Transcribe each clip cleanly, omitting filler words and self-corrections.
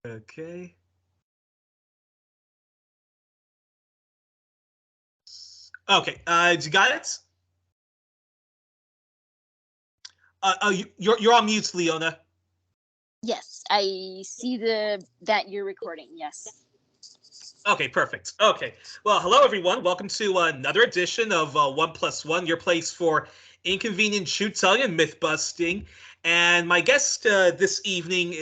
Okay. Okay. You got it? You're on mute, Leona. Yes, I see that you're recording. Yes. Okay, perfect. Okay. Well, hello everyone. Welcome to another edition of One Plus One, your place for inconvenient truth telling and myth busting. And my guest this evening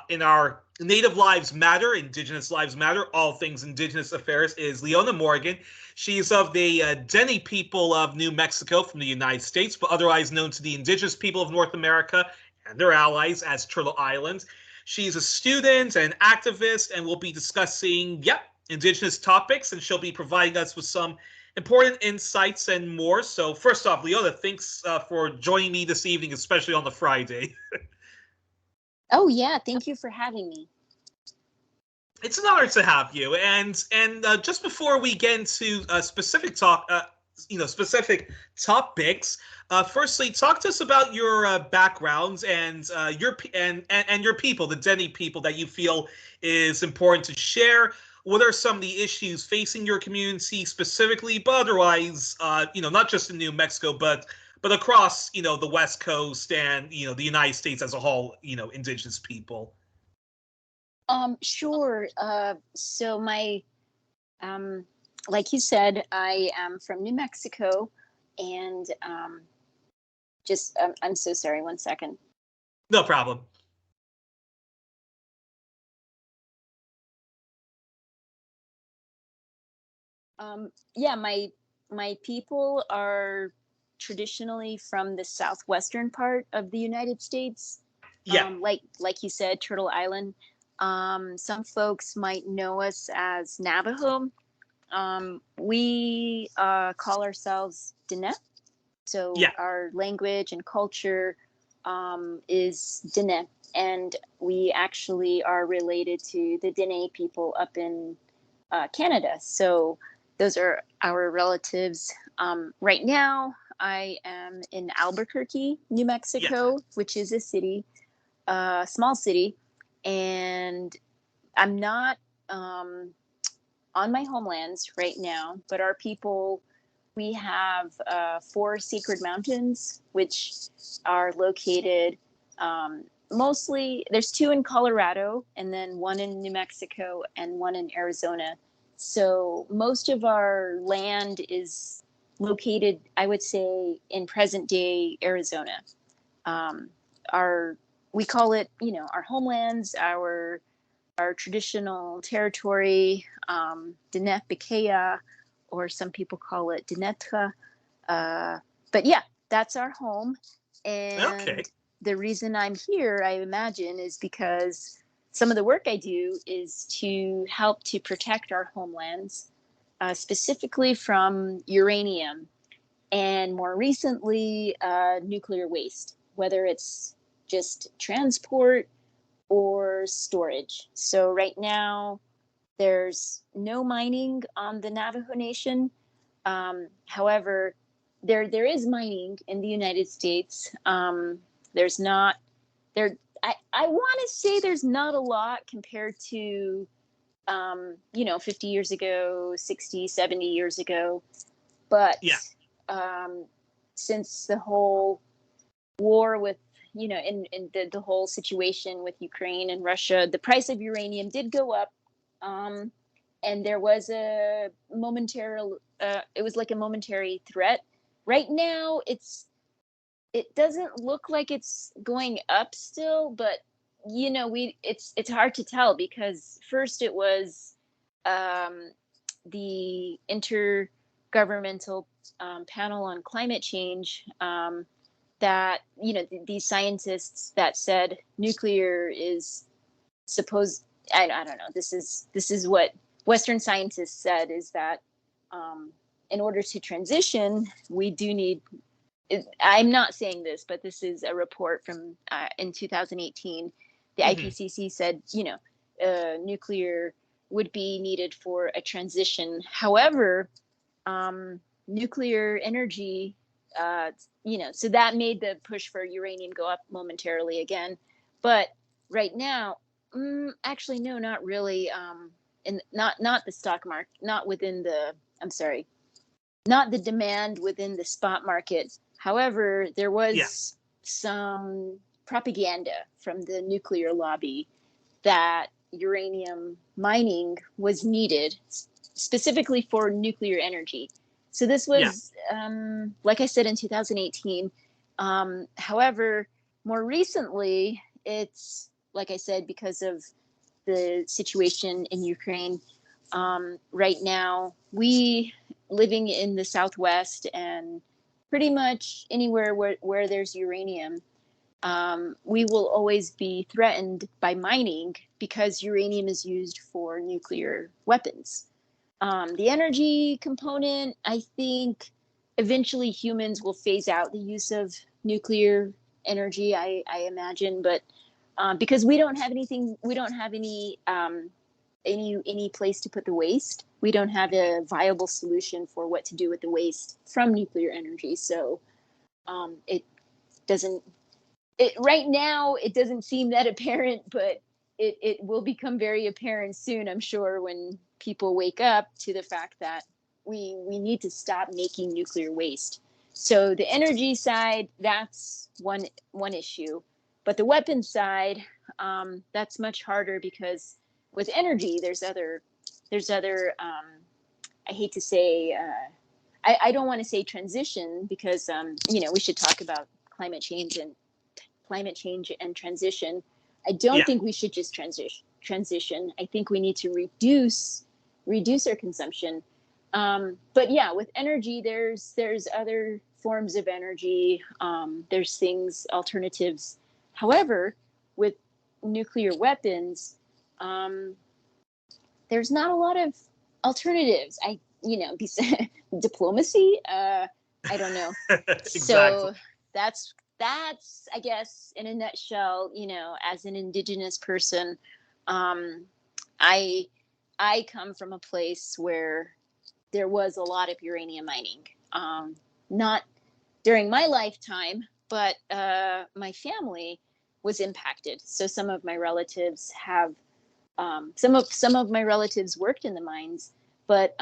in our Native Lives Matter, Indigenous Lives Matter, all things Indigenous affairs, is Leona Morgan. She's of the Dene people of New Mexico from the United States, but otherwise known to the Indigenous people of North America and their allies as Turtle Island. She's a student and activist, and we'll be discussing, Indigenous topics, and she'll be providing us with some important insights and more. So, first off, Leona, thanks for joining me this evening, especially on the Friday. Oh yeah, thank you for having me. It's an honor to have you. And just before we get into specific topics, firstly, talk to us about your backgrounds and and your people, the Dene people, that you feel is important to share. What are some of the issues facing your community specifically, but otherwise, not just in New Mexico, but across, the West Coast and the United States as a whole, Indigenous people. Sure. So my, like you said, I am from New Mexico, and I'm so sorry. 1 second. No problem. Yeah, my people are traditionally from the southwestern part of the United States. Yeah. Like you said, Turtle Island. Some folks might know us as Navajo. We call ourselves Dine. So Yeah. our language and culture is Dine, and we actually are related to the Dene people up in Canada. So those are our relatives. Right now, I am in Albuquerque, New Yeah. Mexico, which is a city, a small city, and I'm not on my homelands right now, but our people, we have 4 sacred mountains, which are located mostly, there's 2 in Colorado, and then 1 in New Mexico and 1 in Arizona. So most of our land is located, I would say, in present day Arizona. Um, our We call it, our homelands, our traditional territory, Diné Bikea, or some people call it Dinetra. But yeah, that's our home. Okay. And the reason I'm here, I imagine, is because some of the work I do is to help to protect our homelands, specifically from uranium and more recently, nuclear waste, whether it's just transport or storage. So right now, there's no mining on the Navajo Nation. However, there is mining in the United States. There's not there. I want to say there's not a lot compared to 50 years ago, 60, 70 years ago. But Yeah. um, since the whole war with in the whole situation with Ukraine and Russia, the price of uranium did go up, and there was a momentary it was like a momentary threat. Right now it doesn't look like it's going up still, but it's hard to tell, because first it was the intergovernmental panel on climate change, that these scientists that said nuclear is supposed, I don't know, this is what Western scientists said, is that in order to transition, we do need, I'm not saying this, but this is a report from in 2018. The Mm-hmm. IPCC said nuclear would be needed for a transition. However, nuclear energy, so that made the push for uranium go up momentarily again. But right now, Actually, no, not really. And not the stock market, not within the. I'm sorry, not the demand within the spot market. However, there Yeah. was some propaganda from the nuclear lobby that uranium mining was needed specifically for nuclear energy. So this Yeah. was, like I said, in 2018. However, more recently, it's like I said, because of the situation in Ukraine. Right now, we living in the Southwest and pretty much anywhere where there's uranium, we will always be threatened by mining because uranium is used for nuclear weapons. The energy component, I think eventually humans will phase out the use of nuclear energy, I imagine, but because we don't have anything, we don't have any place to put the waste. We don't have a viable solution for what to do with the waste from nuclear energy. So it doesn't right now it doesn't seem that apparent, but it will become very apparent soon, I'm sure, when people wake up to the fact that we need to stop making nuclear waste. So the energy side, that's one issue, but the weapons side, that's much harder because with energy there's other I hate to say I don't want to say transition because we should talk about climate change and transition. I don't Yeah. think we should just transition. I think we need to reduce our consumption. But yeah, with energy, there's other forms of energy. There's things alternatives. However, with nuclear weapons, um, there's not a lot of alternatives. Diplomacy. I don't know. Exactly. So that's I guess in a nutshell, as an indigenous person, um, I I come from a place where there was a lot of uranium mining. Not during my lifetime, but my family was impacted. So some of my relatives have some of my relatives worked in the mines, but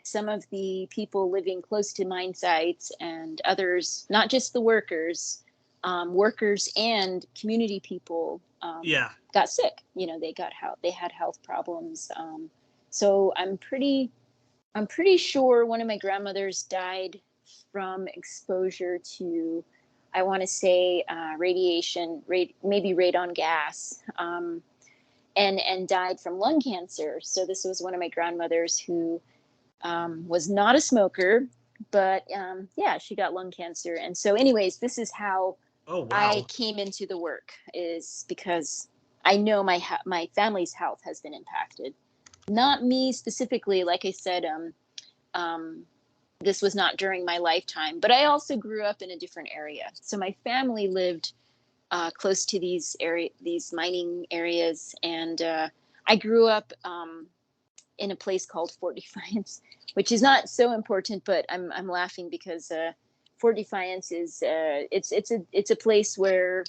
some of the people living close to mine sites and others, not just the workers, workers and community people Yeah. got sick. They had health problems. So I'm pretty sure one of my grandmothers died from exposure to, I want to say, radiation, maybe radon gas. And died from lung cancer. So this was one of my grandmothers who was not a smoker, but yeah, she got lung cancer. And so, anyways, this is how Oh I wow. came into the work, is because I know my family's health has been impacted. Not me specifically, like I said. Um, this was not during my lifetime, but I also grew up in a different area. So my family lived close to these mining areas, and I grew up in a place called Fort Defiance, which is not so important, but I'm laughing because Fort Defiance is it's a place where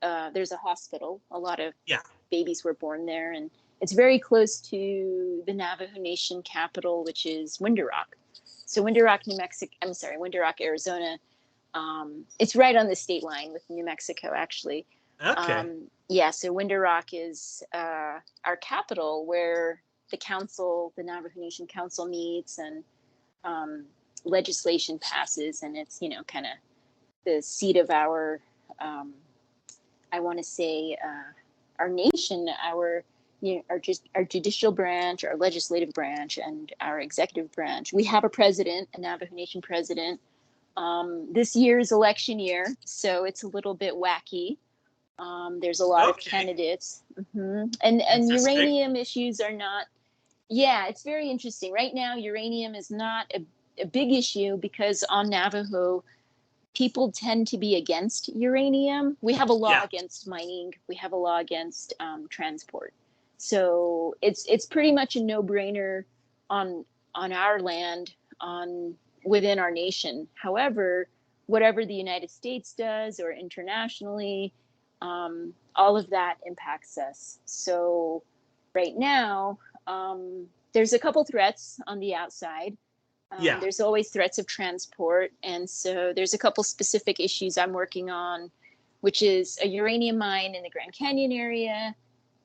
there's a hospital. A lot of Yeah. babies were born there, and it's very close to the Navajo Nation capital, which is Window Rock. So Window Rock, New Mexico. I'm sorry, Window Rock, Arizona. It's right on the state line with New Mexico, actually. Okay. Yeah, so Window Rock is our capital, where the Navajo Nation Council meets, and um, legislation passes, and it's kind of the seat of our, I want to say, our nation, our judicial branch, our legislative branch, and our executive branch. We have a president, a Navajo Nation president. This year's election year, so it's a little bit wacky. There's a lot of Okay. candidates, and Interesting. uranium issues are not. Yeah, it's very interesting. Right now, uranium is not a big issue because on Navajo, people tend to be against uranium. We have a law Yeah. against mining. We have a law against transport. So it's pretty much a no-brainer on our land, on within our nation. However, whatever the United States does or internationally, all of that impacts us. So right now, there's a couple threats on the outside. Yeah. There's always threats of transport. And so there's a couple specific issues I'm working on, which is a uranium mine in the Grand Canyon area.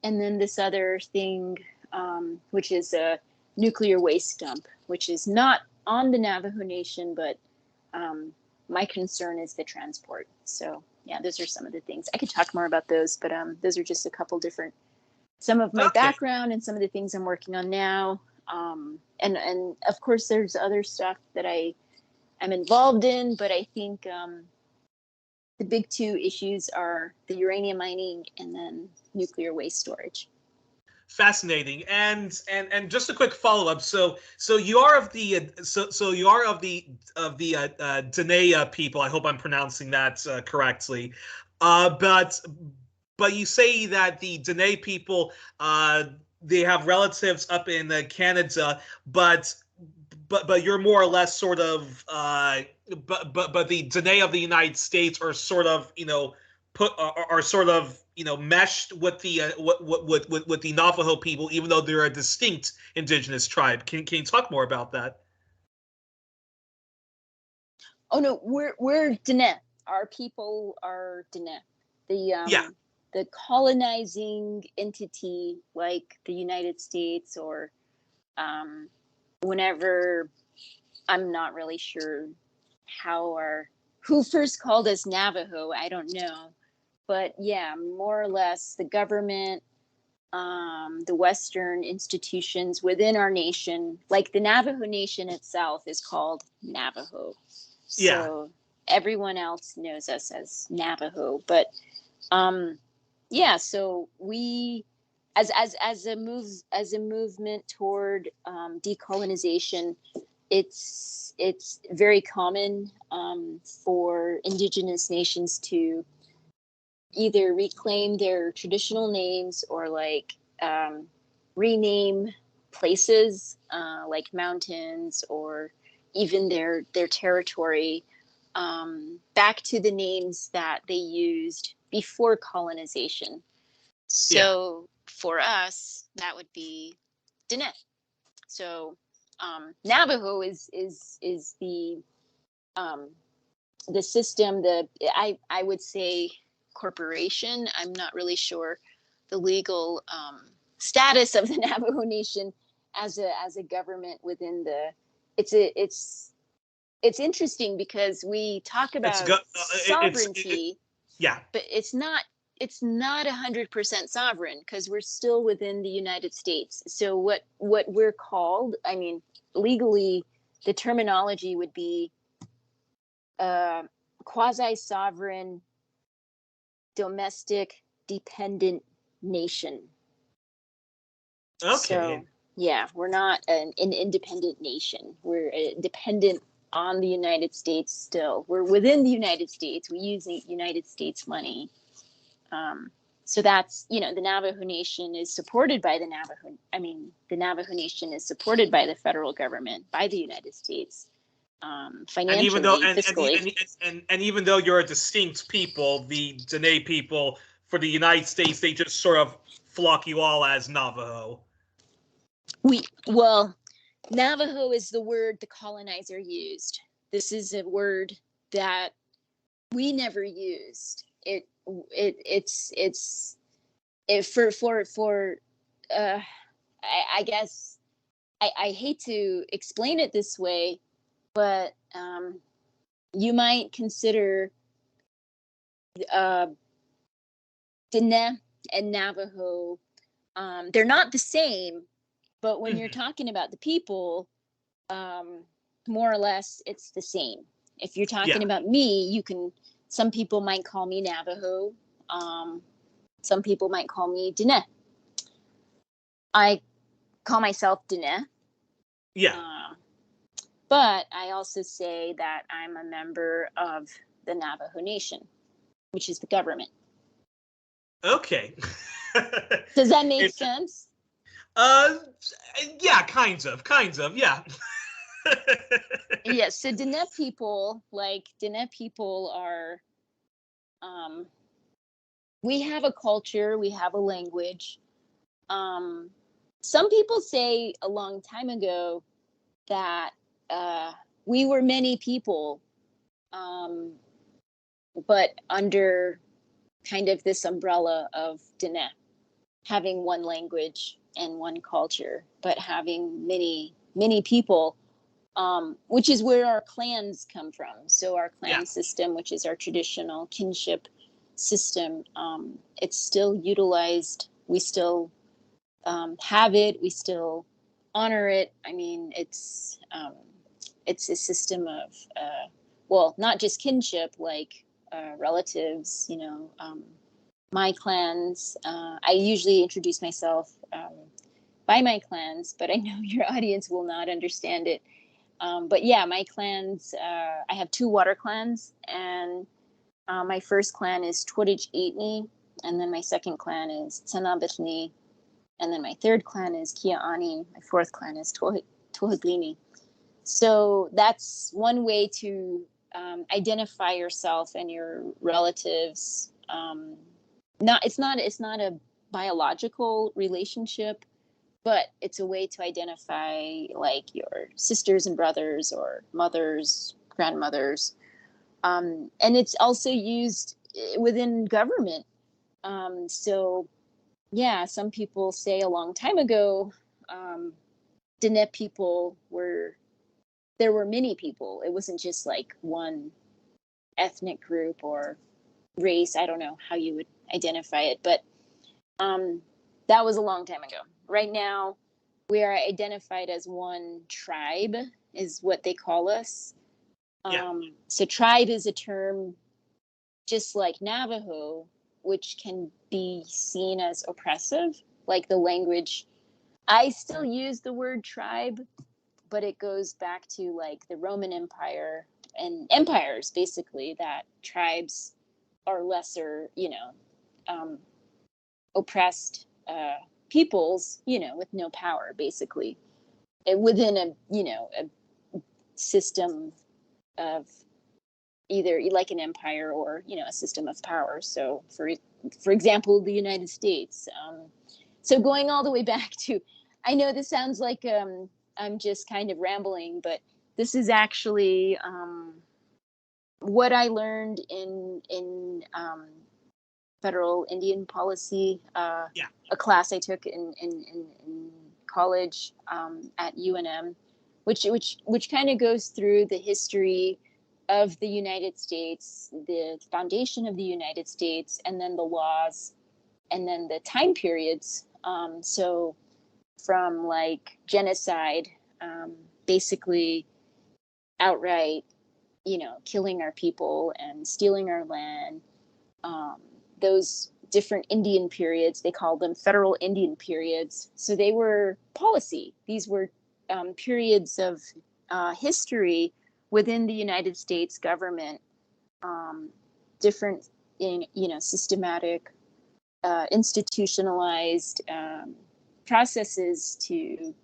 And then this other thing, which is a nuclear waste dump, which is not on the Navajo Nation, but my concern is the transport. So yeah, those are some of the things. I could talk more about those, but those are just a couple different, some of my background and some of the things I'm working on now. And of course there's other stuff that I'm involved in, but I think the big two issues are the uranium mining and then nuclear waste storage. Fascinating. And just a quick follow up. So you are of the you are of the Dine people. I hope I'm pronouncing that correctly. But you say that the Dine people they have relatives up in Canada, but you're more or less sort of but the Dine of the United States are sort of are sort of meshed with the with the Navajo people, even though they're a distinct indigenous tribe. Can you talk more about that? Oh no, we're Dine. Our people are Dine. The colonizing entity like the United States or whenever, I'm not really sure who first called us Navajo. I don't know. But yeah, more or less the government, the Western institutions within our nation, like the Navajo Nation itself is called Navajo. So everyone else knows us as Navajo. But yeah, so we, as a movement toward decolonization, it's very common for indigenous nations to either reclaim their traditional names or like rename places like mountains or even their territory back to the names that they used before colonization. So for us, that would be Dine. So Navajo is the system, I would say corporation. I'm not really sure the legal status of the Navajo Nation as a government within the. It's interesting because we talk about sovereignty, but it's not 100% sovereign because we're still within the United States. So what we're called, I mean, legally, the terminology would be quasi-sovereign, domestic, dependent nation. Okay. So yeah, we're not an independent nation. We're dependent on the United States still. We're within the United States. We use the United States money. So that's, the Navajo Nation is supported by the Navajo Nation is supported by the federal government, by the United States, financially, fiscally. And even though you're a distinct people, the Dine people for the United States, they just sort of flock you all as Navajo. Navajo is the word the colonizer used. This is a word that we never used. I guess I hate to explain it this way, but you might consider Dine and Navajo. They're not the same, but when you're talking about the people, more or less, it's the same. If you're talking about me, some people might call me Navajo. Some people might call me Dine. I call myself Dine. But I also say that I'm a member of the Navajo Nation, which is the government. Okay. Does that make sense? Yeah, kind of, yeah. Yeah, so Dine people are, we have a culture, we have a language. Some people say a long time ago that we were many people, but under kind of this umbrella of Dine, having one language and one culture, but having many people, which is where our clans come from. So our clan system, which is our traditional kinship system, it's still utilized. We still have it. We still honor it. I mean, it's a system of, well, not just kinship, like relatives, my clans. I usually introduce myself by my clans, but I know your audience will not understand it. But yeah, my clans, I have 2 water clans, and my first clan is Twodich Eatney, and then my second clan is Tsanabithni, and then my third clan is Kia'ani, my fourth clan is Tohaglini. So that's one way to identify yourself and your relatives. It's not a biological relationship, but it's a way to identify like your sisters and brothers or mothers, grandmothers. And it's also used within government. So yeah, some people say a long time ago, Dine people there were many people. It wasn't just like one ethnic group or race. I don't know how you would identify it, but that was a long time ago. Right now, we are identified as one tribe, is what they call us. So tribe is a term just like Navajo, which can be seen as oppressive, like the language. I still use the word tribe, but it goes back to like the Roman Empire and empires, basically, that tribes are lesser, oppressed peoples, with no power, basically, within a system of either like an empire or, a system of power. So for example, the United States. So going all the way back to, I know this sounds like I'm just kind of rambling, but this is actually what I learned in federal Indian policy, a class I took in college at UNM, which kind of goes through the history of the United States, the foundation of the United States, and then the laws, and then the time periods. So from like genocide, basically outright, killing our people and stealing our land. Those different Indian periods, they called them federal Indian periods. So they were policy. These were periods of history within the United States government, different, systematic, institutionalized processes to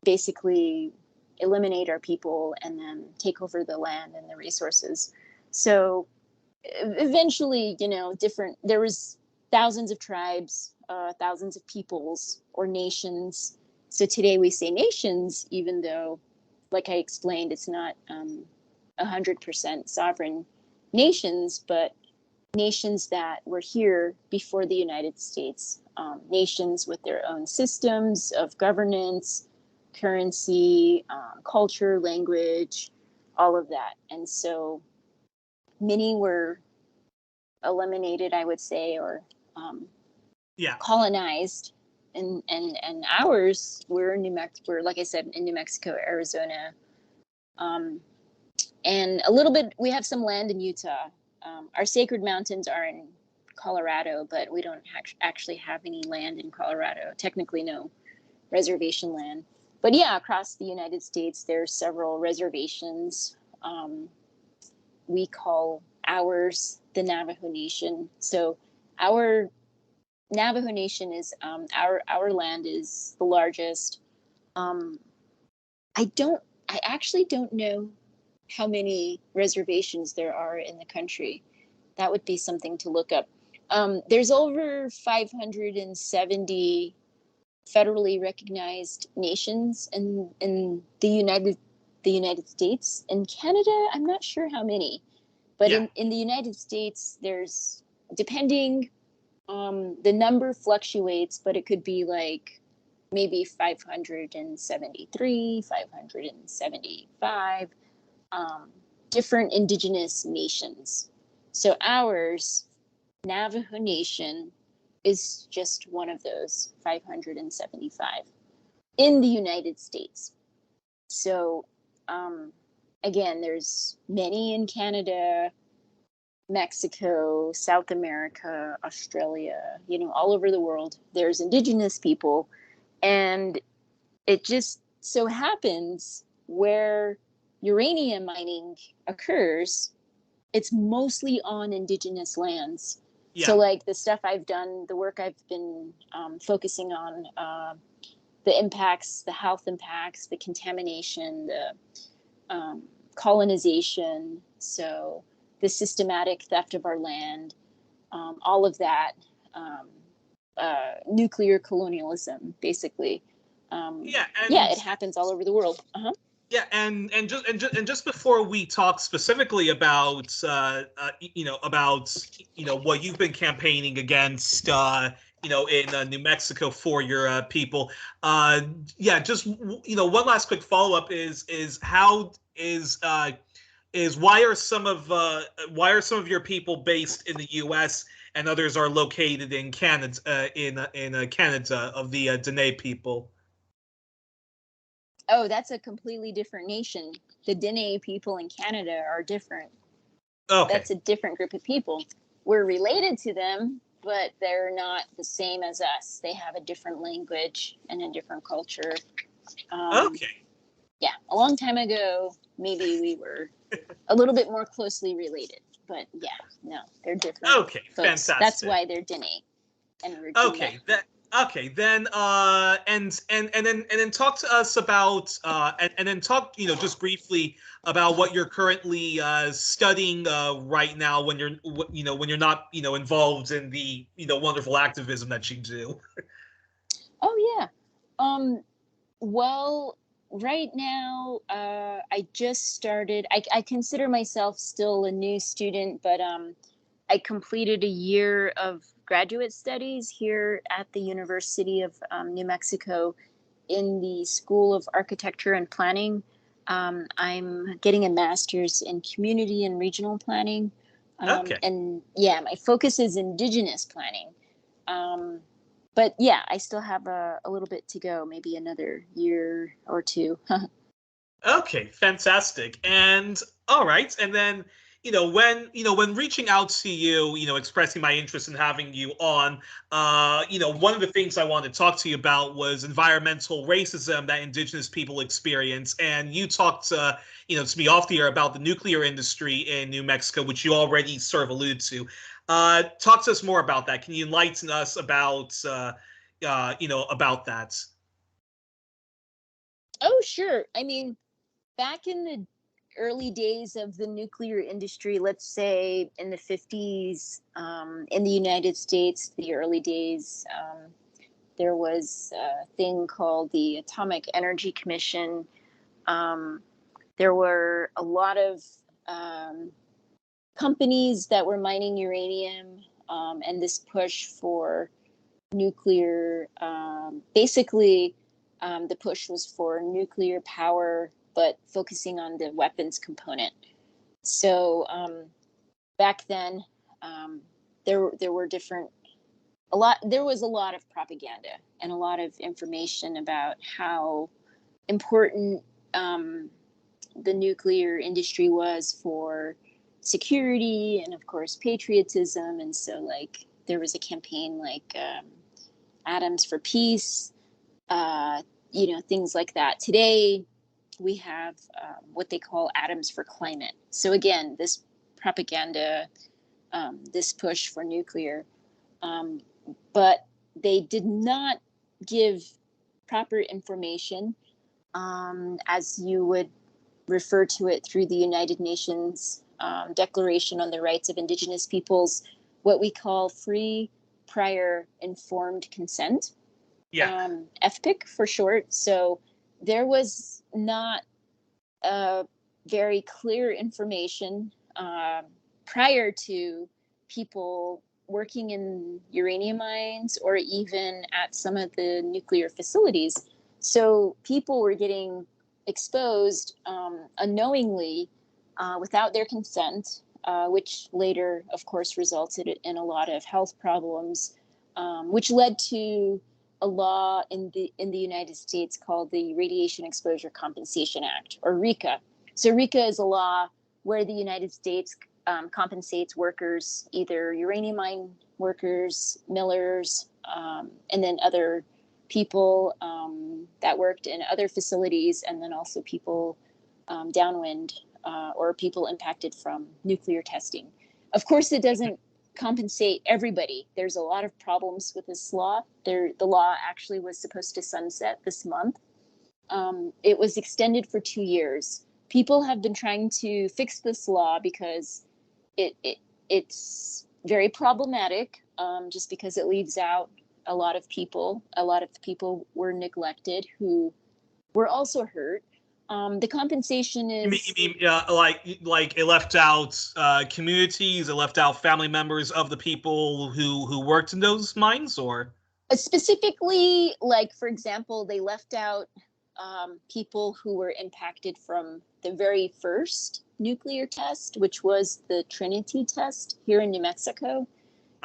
basically eliminate our people and then take over the land and the resources. So eventually, there was thousands of tribes, thousands of peoples or nations. So today we say nations, even though, like I explained, it's not 100% sovereign nations, but nations that were here before the United States, nations with their own systems of governance, currency, culture, language, all of that. And so many were eliminated, I would say, or colonized. And ours, we're in New Mexico, like I said, in New Mexico, Arizona, and a little bit, we have some land in Utah. Our sacred mountains are in Colorado, but we don't actually have any land in Colorado. Technically, no reservation land. But yeah, across the United States, there's several reservations. We call ours the Navajo Nation. So our Navajo Nation is our land is the largest. I actually don't know how many reservations there are in the country. That would be something to look up. There's over 570 federally recognized nations in the United States. In Canada, I'm not sure how many, but Yeah. in the United States, there's, depending, the number fluctuates, but it could be like maybe 573, 575 different indigenous nations. So ours, Navajo Nation, is just one of those 575 in the United States. So again, there's many in Canada, Mexico, South America, Australia, all over the world. There's indigenous people. And it just so happens where uranium mining occurs, it's mostly on indigenous lands. Yeah. So like the stuff I've done, the work I've been focusing on, the impacts, the health impacts, the contamination, the colonization, so the systematic theft of our land, all of that, nuclear colonialism, basically. Yeah. Yeah, And it happens all over the world. yeah, and just before we talk specifically about what you've been campaigning against in New Mexico for your people, yeah, just one last quick follow up is how is why are some of your people based in the U.S. and others are located in Canada in Canada of the Dene people? Oh, that's a completely different nation. The Dine people in Canada are different. Okay. That's a different group of people. We're related to them, but they're not the same as us. They have a different language and a different culture. Okay. Yeah, a long time ago, maybe we were a little bit more closely related, but yeah, no, they're different Okay. folks. That's Fantastic. why they're Dine and we're Dina. Okay, then and then talk to us about and then talk just briefly about what you're currently studying right now when you're not involved in the wonderful activism that you do. Oh yeah. Well, right now, I just started. I consider myself still a new student, but I completed a year of graduate studies here at the University of New Mexico in the School of Architecture and Planning. I'm getting a master's in community and regional planning. Okay. And yeah, my focus is Indigenous planning. Um, but yeah, I still have a little bit to go, maybe another year or two. Okay, fantastic. And all right, and then when reaching out to you, expressing my interest in having you on, one of the things I wanted to talk to you about was environmental racism that Indigenous people experience, and you talked to me off the air about the nuclear industry in New Mexico, which you already sort of alluded to. Talk to us more about that. Can you enlighten us about that? Oh, sure. I mean, back in the early days of the nuclear industry, let's say in the 50s, in the United States, the early days, there was a thing called the Atomic Energy Commission. There were a lot of um, companies that were mining uranium, and this push for nuclear. Basically, the push was for nuclear power, but focusing on the weapons component. So back then, there were different there was a lot of propaganda and a lot of information about how important the nuclear industry was for security and of course patriotism. And so like there was a campaign like atoms for peace, uh, things like that. Today we have what they call atoms for climate. So again, this propaganda, this push for nuclear, but they did not give proper information, as you would refer to it through the United Nations Declaration on the Rights of Indigenous Peoples, what we call free, prior, informed consent. Yeah. FPIC for short. So there was not very clear information prior to people working in uranium mines or even at some of the nuclear facilities. So people were getting exposed unknowingly without their consent, which later, of course, resulted in a lot of health problems, which led to a law in the United States called the Radiation Exposure Compensation Act, or RECA. So RECA is a law where the United States compensates workers, either uranium mine workers, millers, and then other people that worked in other facilities, and then also people downwind or people impacted from nuclear testing. Of course, it doesn't compensate everybody. There's a lot of problems with this law. The law actually was supposed to sunset this month. It was extended for 2 years. People have been trying to fix this law because it's very problematic, just because it leaves out a lot of people. A lot of people were neglected who were also hurt. The compensation is... You mean like it left out communities, it left out family members of the people who worked in those mines, or specifically, like, for example, they left out people who were impacted from the very first nuclear test, which was the Trinity test here in New Mexico.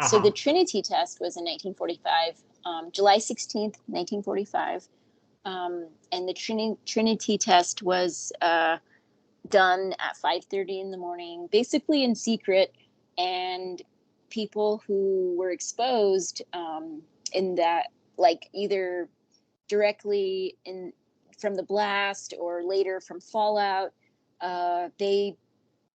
So the Trinity test was in 1945, July 16th, 1945. And the Trinity test was done at 5:30 in the morning, basically in secret. And people who were exposed in that, like either directly from the blast or later from fallout, they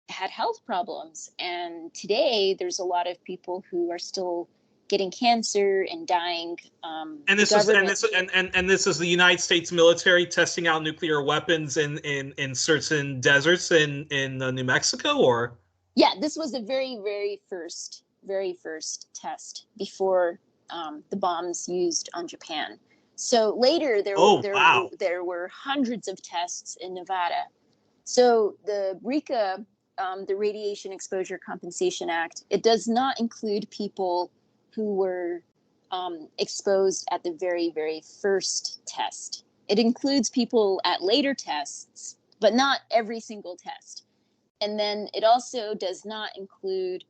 had health problems. And today there's a lot of people who are still getting cancer and dying. And this is the United States military testing out nuclear weapons in certain deserts in New Mexico, or yeah, this was the very first test before the bombs used on Japan. So later there were hundreds of tests in Nevada. So the RECA, the Radiation Exposure Compensation Act, it does not include people who were exposed at the very first test. It includes people at later tests, but not every single test. And then it also does not include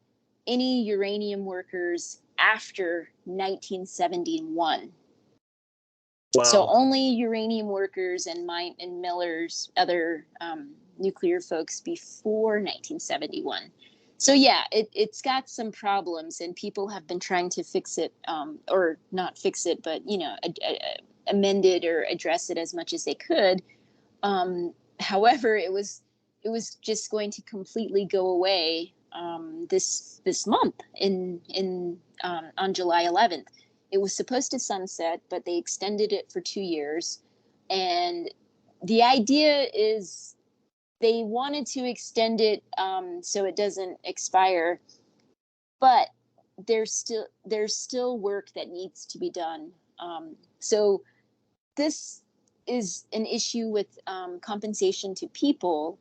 any uranium workers after 1971. Wow. So only uranium workers and millers, other nuclear folks before 1971. So yeah, it's got some problems, and people have been trying to fix it, or not fix it, but amend it or address it as much as they could. However, it was just going to completely go away this month on July 11th. It was supposed to sunset, but they extended it for 2 years, and the idea is they wanted to extend it so it doesn't expire, but there's still work that needs to be done. So this is an issue with compensation to people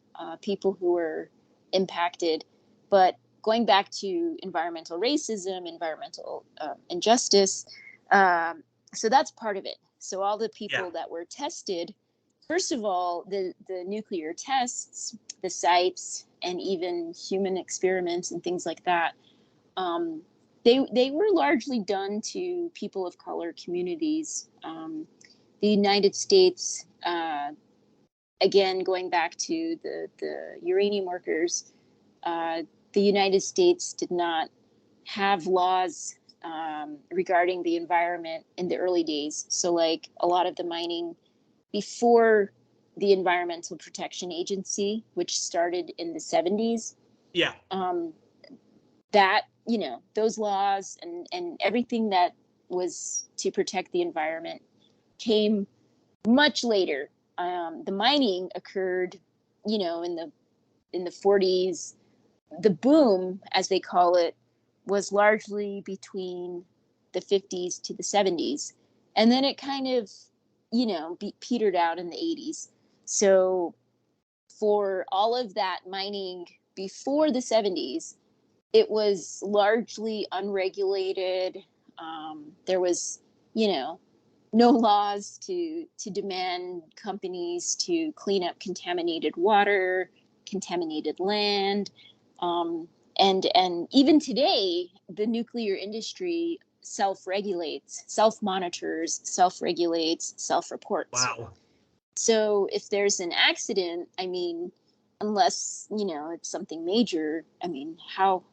who were impacted. But going back to environmental racism, environmental injustice, so that's part of it. So all the people that were tested, first of all, the nuclear tests, the sites, and even human experiments and things like that, they were largely done to people of color communities. The United States, again, going back to the uranium workers, the United States did not have laws regarding the environment in the early days. So like a lot of the mining before the Environmental Protection Agency, which started in the 70s. Yeah. That, those laws and everything that was to protect the environment came much later. The mining occurred, in the 40s. The boom, as they call it, was largely between the 50s to the 70s. And then it kind of, petered out in the 80s. So for all of that mining before the 70s, it was largely unregulated. There was, no laws to demand companies to clean up contaminated water, contaminated land. And even today, the nuclear industry self-regulates, self-monitors, self-regulates, self-reports. Wow. So if there's an accident, unless, it's something major, how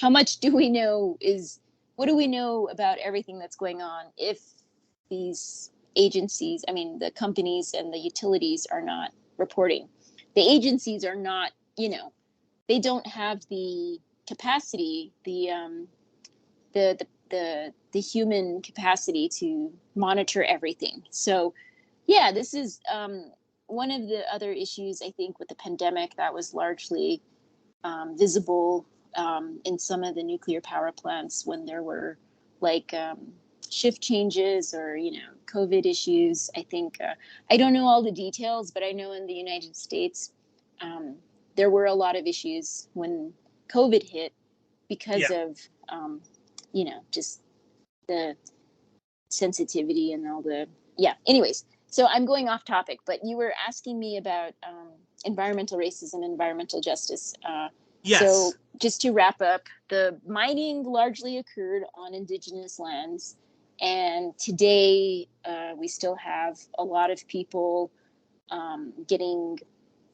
much do we know what do we know about everything that's going on if these agencies, the companies and the utilities are not reporting? The agencies are not, they don't have the capacity, the human capacity to monitor everything. So yeah, this is one of the other issues, I think, with the pandemic that was largely visible in some of the nuclear power plants when there were shift changes or, COVID issues. I think, I don't know all the details, but I know in the United States, there were a lot of issues when COVID hit because of, just the sensitivity and all the, anyways. So I'm going off topic, but you were asking me about environmental racism, environmental justice. Yes. So just to wrap up, the mining largely occurred on Indigenous lands. And today we still have a lot of people getting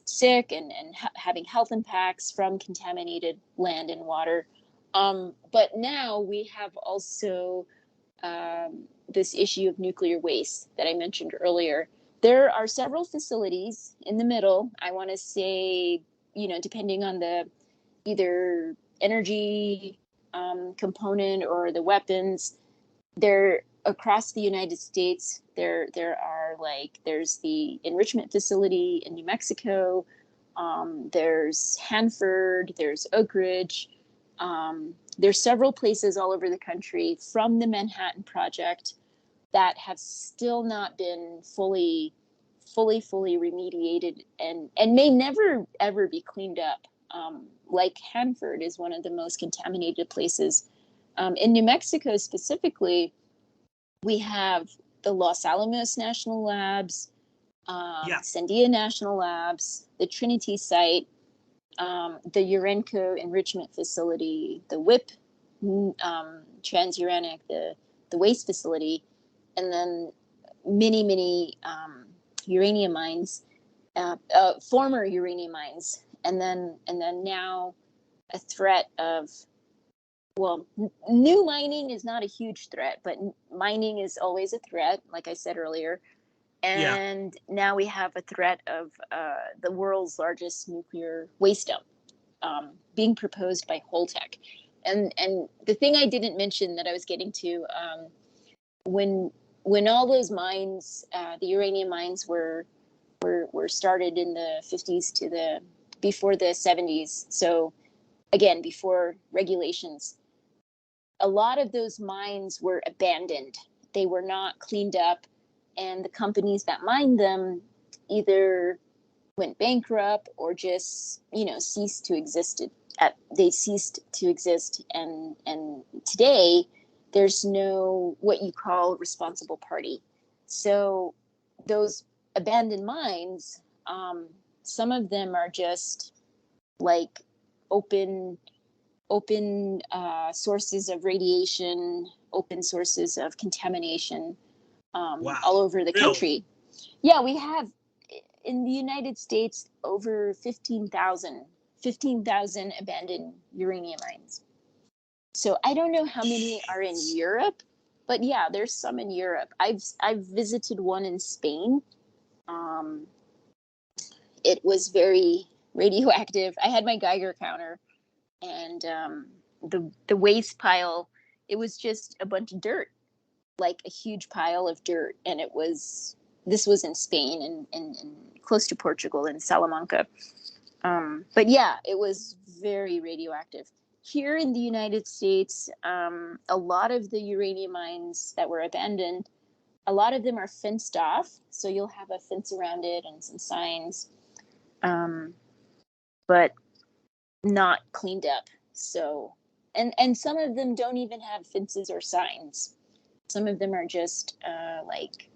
sick and having health impacts from contaminated land and water. But now we have also this issue of nuclear waste that I mentioned earlier. There are several facilities in the middle. I want to say, depending on the either energy component or the weapons, there across the United States, there are there's the enrichment facility in New Mexico. There's Hanford. There's Oak Ridge. There's several places all over the country from the Manhattan Project that have still not been fully remediated and may never ever be cleaned up. Like Hanford is one of the most contaminated places. In New Mexico specifically, we have the Los Alamos National Labs, Sandia National Labs, the Trinity site, the Urenco Enrichment Facility, the WIP Transuranic, the waste facility, and then many uranium mines, former uranium mines, and then now a threat of, well, new mining is not a huge threat, but mining is always a threat, like I said earlier. And now we have a threat of the world's largest nuclear waste dump being proposed by Holtec. And the thing I didn't mention that I was getting to, when all those mines, the uranium mines were started in the 50s to before the 70s. So again, before regulations, a lot of those mines were abandoned. They were not cleaned up, and the companies that mined them either went bankrupt or just, ceased to exist. They ceased to exist, and today there's no what you call responsible party. So those abandoned mines, some of them are just like open sources of radiation, open sources of contamination all over the country. Yeah, we have in the United States over 15,000 abandoned uranium mines. So I don't know how many are in Europe, but yeah, there's some in Europe. I've visited one in Spain. It was very radioactive. I had my Geiger counter, and the waste pile, it was just a bunch of dirt, like a huge pile of dirt. And this was in Spain and close to Portugal in Salamanca. But yeah, it was very radioactive. here in the United States, a lot of the uranium mines that were abandoned, a lot of them are fenced off. So you'll have a fence around it and some signs, but not cleaned up. So, and some of them don't even have fences or signs. Some of them are just like,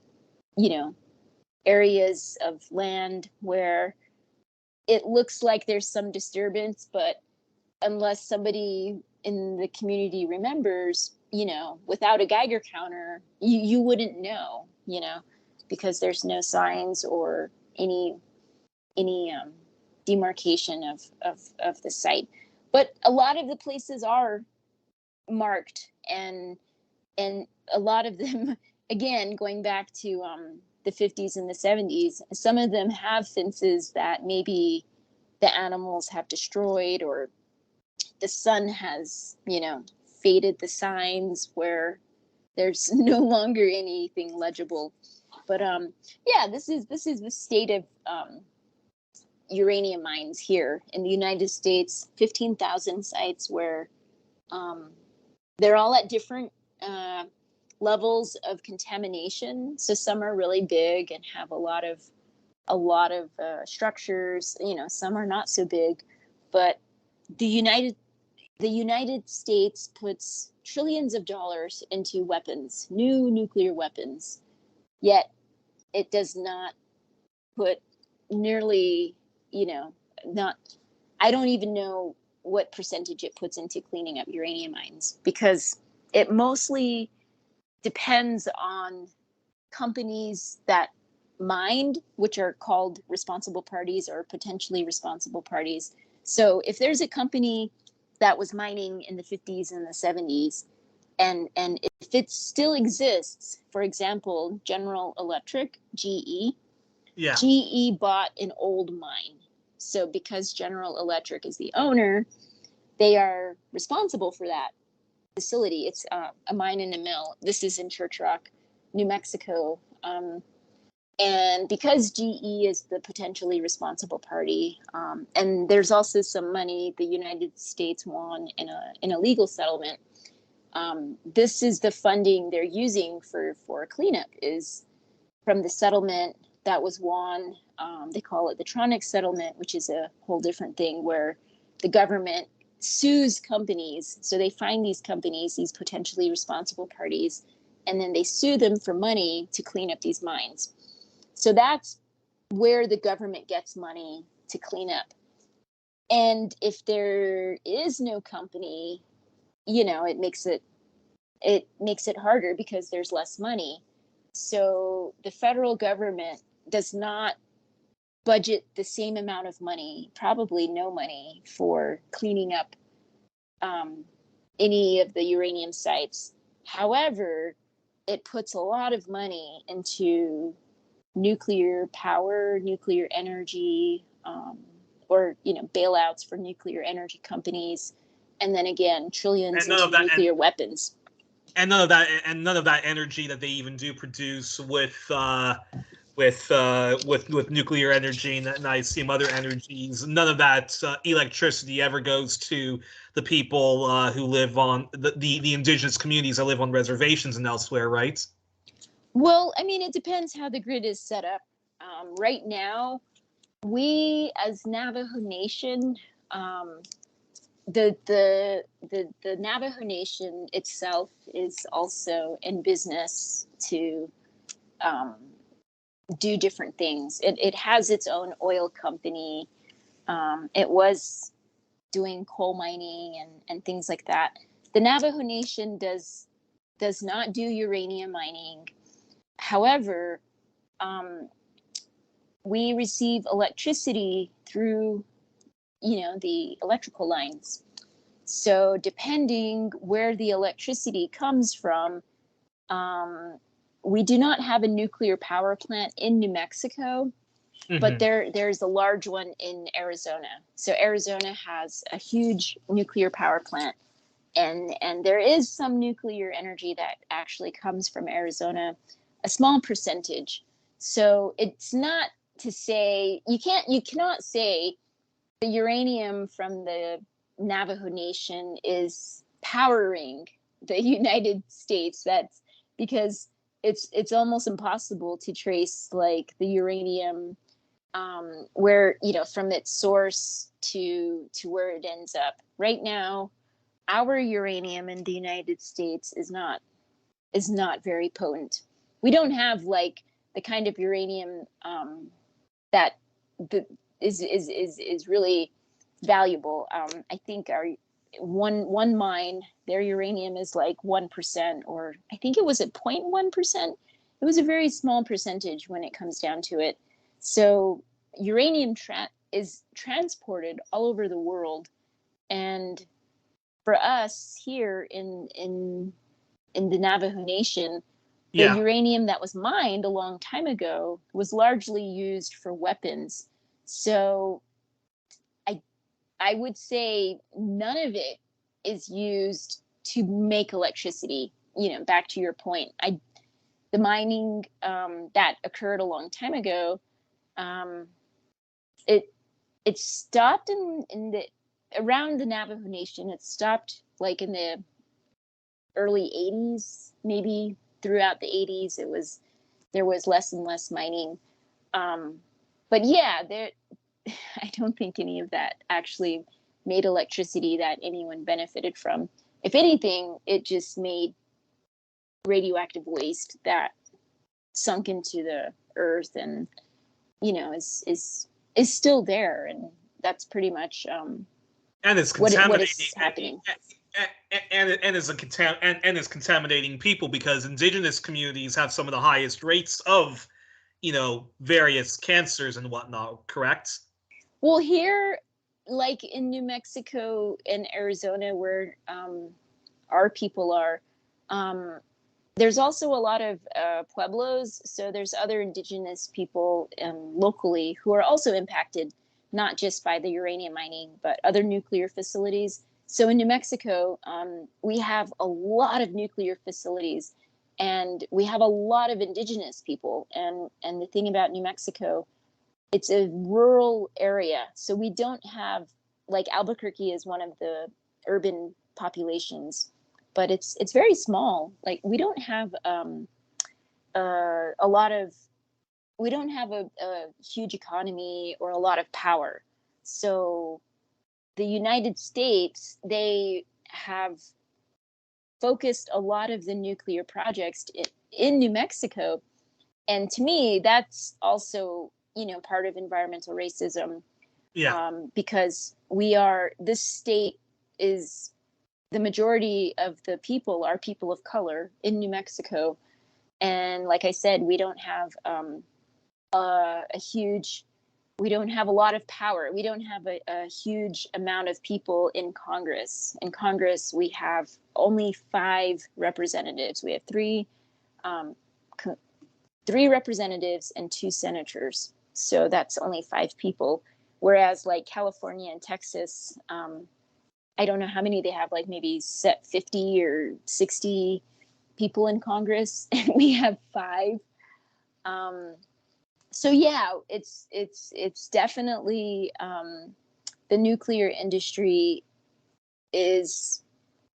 areas of land where it looks like there's some disturbance, but unless somebody in the community remembers, without a Geiger counter, you wouldn't know, because there's no signs or any demarcation of the site. But a lot of the places are marked, and a lot of them, again, going back to the 50s and the 70s, some of them have fences that maybe the animals have destroyed, or the sun has, faded the signs where there's no longer anything legible. But yeah, this is the state of uranium mines here in the United States. 15,000 sites where they're all at different levels of contamination. So some are really big and have a lot of structures. Some are not so big, but the United States puts trillions of dollars into weapons, new nuclear weapons, yet it does not put nearly, I don't even know what percentage it puts into cleaning up uranium mines, because it mostly depends on companies that mined, which are called responsible parties or potentially responsible parties. So if there's a company that was mining in the 50s and the 70s, and if it still exists, for example, General Electric, GE, Yeah. GE bought an old mine. So because General Electric is the owner, they are responsible for that facility. It's a mine and a mill. This is in Church Rock, New Mexico. And because GE is the potentially responsible party, and there's also some money the United States won in a legal settlement, this is the funding they're using for cleanup, is from the settlement that was won. They call it the Tronics settlement, which is a whole different thing, where the government sues companies. So they find these companies, these potentially responsible parties, and then they sue them for money to clean up these mines. So that's where the government gets money to clean up. And if there is no company, it makes it harder because there's less money. So the federal government does not budget the same amount of money, probably no money, for cleaning up any of the uranium sites. However, it puts a lot of money into nuclear power, nuclear energy, or bailouts for nuclear energy companies, and then again trillions into nuclear weapons. And none of that energy that they even do produce with nuclear energy and I assume other energies, none of that electricity ever goes to the people who live on the indigenous communities that live on reservations and elsewhere, right? Well, I mean, it depends how the grid is set up. Right now, we as Navajo Nation, the Navajo Nation itself is also in business to do different things. It has its own oil company. It was doing coal mining and things like that. The Navajo Nation does not do uranium mining. However, we receive electricity through, the electrical lines. So depending where the electricity comes from, we do not have a nuclear power plant in New Mexico, but there's a large one in Arizona. So Arizona has a huge nuclear power plant, and there is some nuclear energy that actually comes from Arizona, a small percentage. So it's not to say you cannot say the uranium from the Navajo Nation is powering the United States. That's because it's almost impossible to trace like the uranium where, you know, from its source to where it ends up. Right now, our uranium in the United States is not very potent. We don't have like the kind of uranium that is really valuable. I think our one mine, their uranium is like 1%, or I think it was at 0.1%. It was a very small percentage when it comes down to it. So uranium is transported all over the world, and for us here in the Navajo Nation, the uranium that was mined a long time ago was largely used for weapons. So I would say none of it is used to make electricity. You know, back to your point, the mining that occurred a long time ago, it stopped in the around the Navajo Nation. It stopped like in the early 80s, maybe throughout the 80s. There was less and less mining, but yeah, I don't think any of that actually made electricity that anyone benefited from. If anything, it just made radioactive waste that sunk into the earth and, you know, is still there, and that's pretty much and it's what contaminating is happening. and is contaminating people, because indigenous communities have some of the highest rates of, you know, various cancers and whatnot, correct? Well, here, like in New Mexico and Arizona, where our people are, there's also a lot of pueblos. So there's other indigenous people locally who are also impacted, not just by the uranium mining, but other nuclear facilities. So in New Mexico, we have a lot of nuclear facilities, and we have a lot of indigenous people. And the thing about New Mexico, it's a rural area. So we don't have, like, Albuquerque is one of the urban populations, but it's very small. Like, we don't have a lot of, we don't have a huge economy or a lot of power. So the United States, they have focused a lot of the nuclear projects in New Mexico. And to me, that's also, you know, part of environmental racism. Because this state is, the majority of the people are people of color in New Mexico. And like I said, we don't have we don't have a lot of power. We don't have a huge amount of people in Congress. In Congress, we have only 5 representatives. We have three representatives and 2 senators. So that's only 5 people. Whereas like California and Texas, I don't know how many they have, like maybe 50 or 60 people in Congress, and we have 5. So yeah, it's definitely the nuclear industry is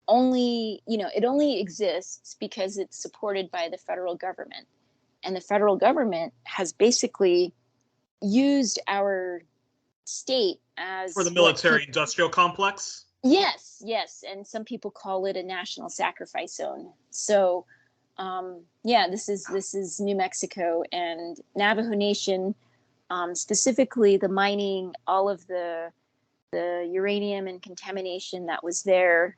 only, you know, it only exists because it's supported by the federal government, and the federal government has basically used our state as For the military industrial complex. Yes, and some people call it a national sacrifice zone. So yeah, this is New Mexico and Navajo Nation, specifically the mining, all of the uranium and contamination that was there.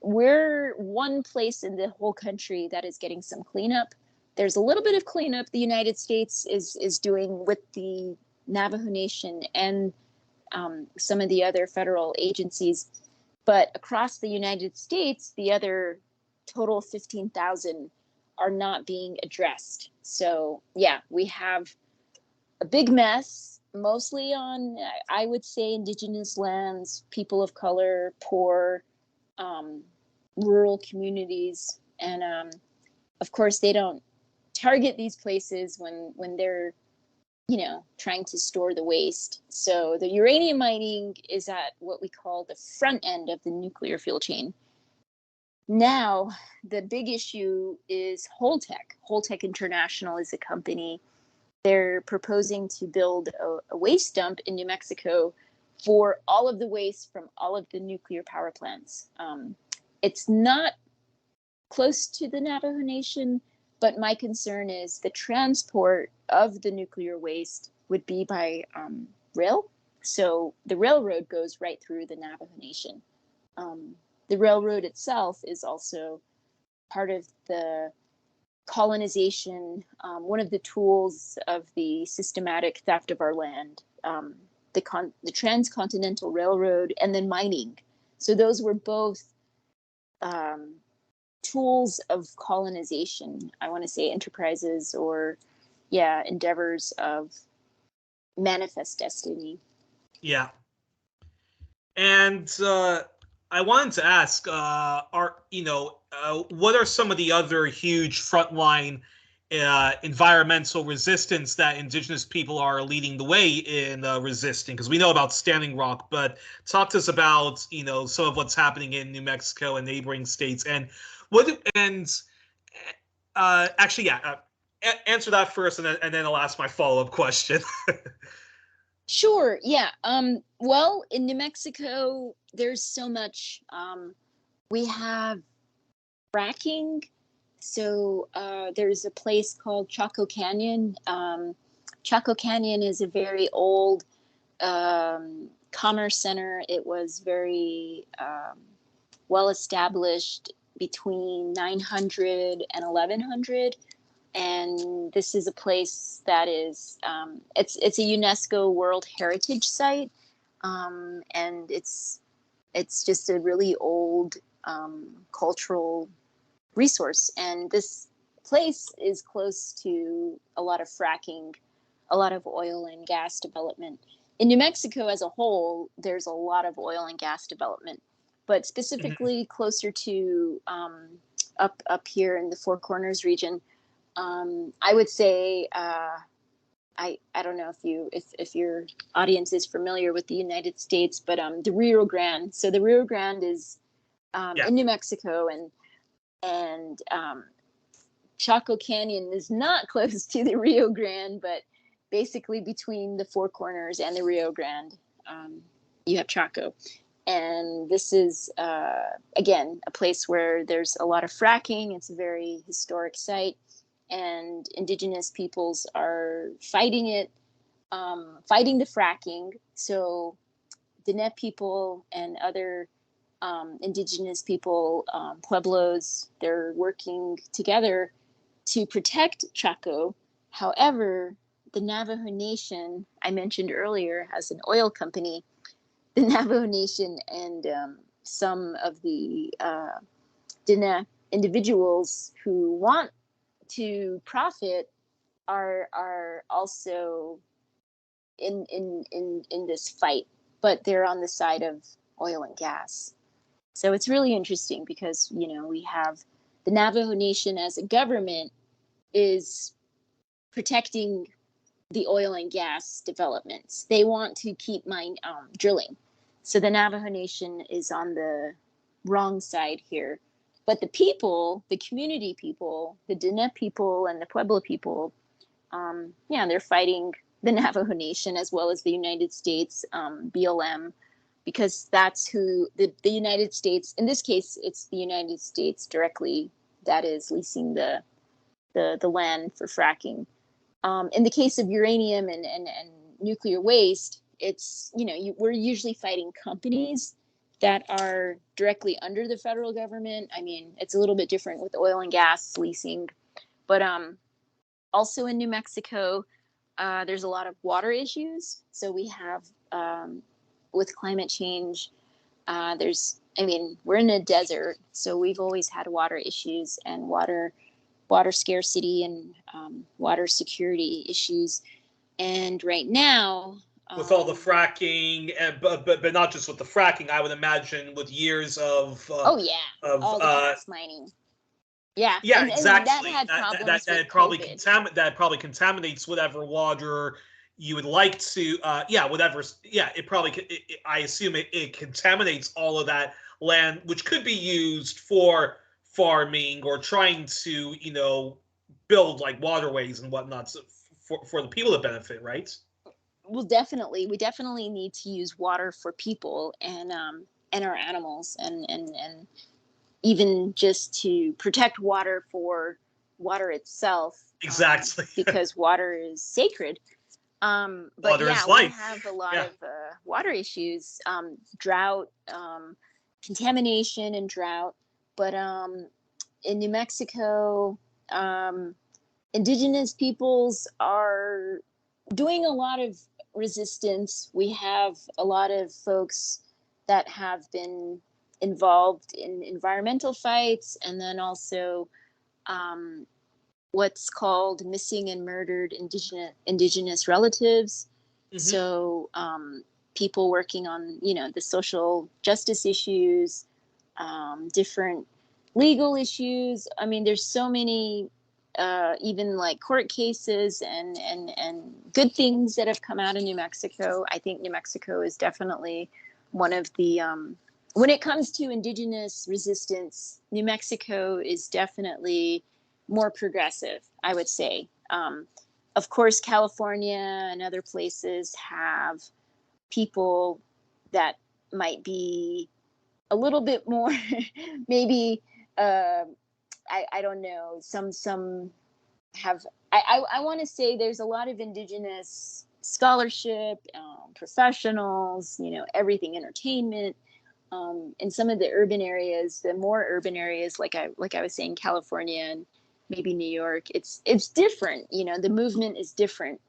We're one place in the whole country that is getting some cleanup. There's a little bit of cleanup the United States is doing with the Navajo Nation and some of the other federal agencies. But across the United States, the other total 15,000 are not being addressed. So yeah, we have a big mess, mostly on, I would say, indigenous lands, people of color, poor, rural communities. And of course, they don't target these places when they're trying to store the waste. So the uranium mining is at what we call the front end of the nuclear fuel chain. Now, the big issue is Holtec. Holtec International is a company. They're proposing to build a waste dump in New Mexico for all of the waste from all of the nuclear power plants. It's not close to the Navajo Nation, but my concern is the transport of the nuclear waste would be by rail. So the railroad goes right through the Navajo Nation. The railroad itself is also part of the colonization, one of the tools of the systematic theft of our land, the transcontinental railroad, and then mining. So those were both tools of colonization. I want to say enterprises or, endeavors of manifest destiny. Yeah. And I wanted to ask, what are some of the other huge frontline environmental resistance that Indigenous people are leading the way in resisting? Because we know about Standing Rock, but talk to us about, some of what's happening in New Mexico and neighboring states. And answer that first, and then I'll ask my follow-up question. Sure. Yeah. Well, in New Mexico, there's so much. We have fracking. So there's a place called Chaco Canyon. Chaco Canyon is a very old commerce center. It was very well established between 900 and 1100. And this is a place that is it's a UNESCO World Heritage Site, and it's just a really old cultural resource. And this place is close to a lot of fracking, a lot of oil and gas development. In New Mexico as a whole, there's a lot of oil and gas development, but specifically closer to up here in the Four Corners region. I would say I don't know if your audience is familiar with the United States, but the Rio Grande. So the Rio Grande is in New Mexico, and Chaco Canyon is not close to the Rio Grande, but basically between the Four Corners and the Rio Grande, you have Chaco. And this is, again, a place where there's a lot of fracking. It's a very historic site. And Indigenous peoples are fighting it, fighting the fracking. So Dine people and other Indigenous people, Pueblos, they're working together to protect Chaco. However, the Navajo Nation, I mentioned earlier, has an oil company. The Navajo Nation and some of the Dine individuals who want to profit are also in this fight, but they're on the side of oil and gas. So it's really interesting because we have the Navajo Nation as a government is protecting the oil and gas developments. They want to keep drilling. So the Navajo Nation is on the wrong side here. But the people, the community people, the Dine people and the Pueblo people, they're fighting the Navajo Nation as well as the United States, BLM, because that's who the United States, in this case, it's the United States directly that is leasing the land for fracking. In the case of uranium and nuclear waste, it's, we're usually fighting companies that are directly under the federal government. I mean, it's a little bit different with oil and gas leasing, but also in New Mexico, there's a lot of water issues. So we have, with climate change, we're in a desert, so we've always had water issues and water scarcity and water security issues. And right now, with all the fracking, but not just with the fracking, I would imagine with years of all the gas mining. Yeah, exactly. And that had problems that with probably COVID. that probably contaminates whatever water you would like to, whatever, it probably, I assume it contaminates all of that land, which could be used for farming or trying to, build like waterways and whatnot, so for the people to benefit, right? Well, definitely, we definitely need to use water for people and our animals, and even just to protect water for water itself, Exactly. because water is sacred. But Water yeah, is we life. have a lot Yeah. of water issues, drought, contamination, and drought. But in New Mexico, um, indigenous peoples are doing a lot of resistance. We have a lot of folks that have been involved in environmental fights, and then also um, what's called missing and murdered indigenous relatives. Hmm. So people working on the social justice issues, different legal issues. I mean, there's so many, even like court cases and good things that have come out of New Mexico. I think New Mexico is definitely one of the when it comes to indigenous resistance, New Mexico is definitely more progressive, I would say. Of course, California and other places have people that might be a little bit more, maybe, uh, I don't know, some have, I want to say there's a lot of indigenous scholarship, professionals, everything, entertainment, in some of the urban areas, the more urban areas, like I was saying, California and maybe New York, it's different. The movement is different.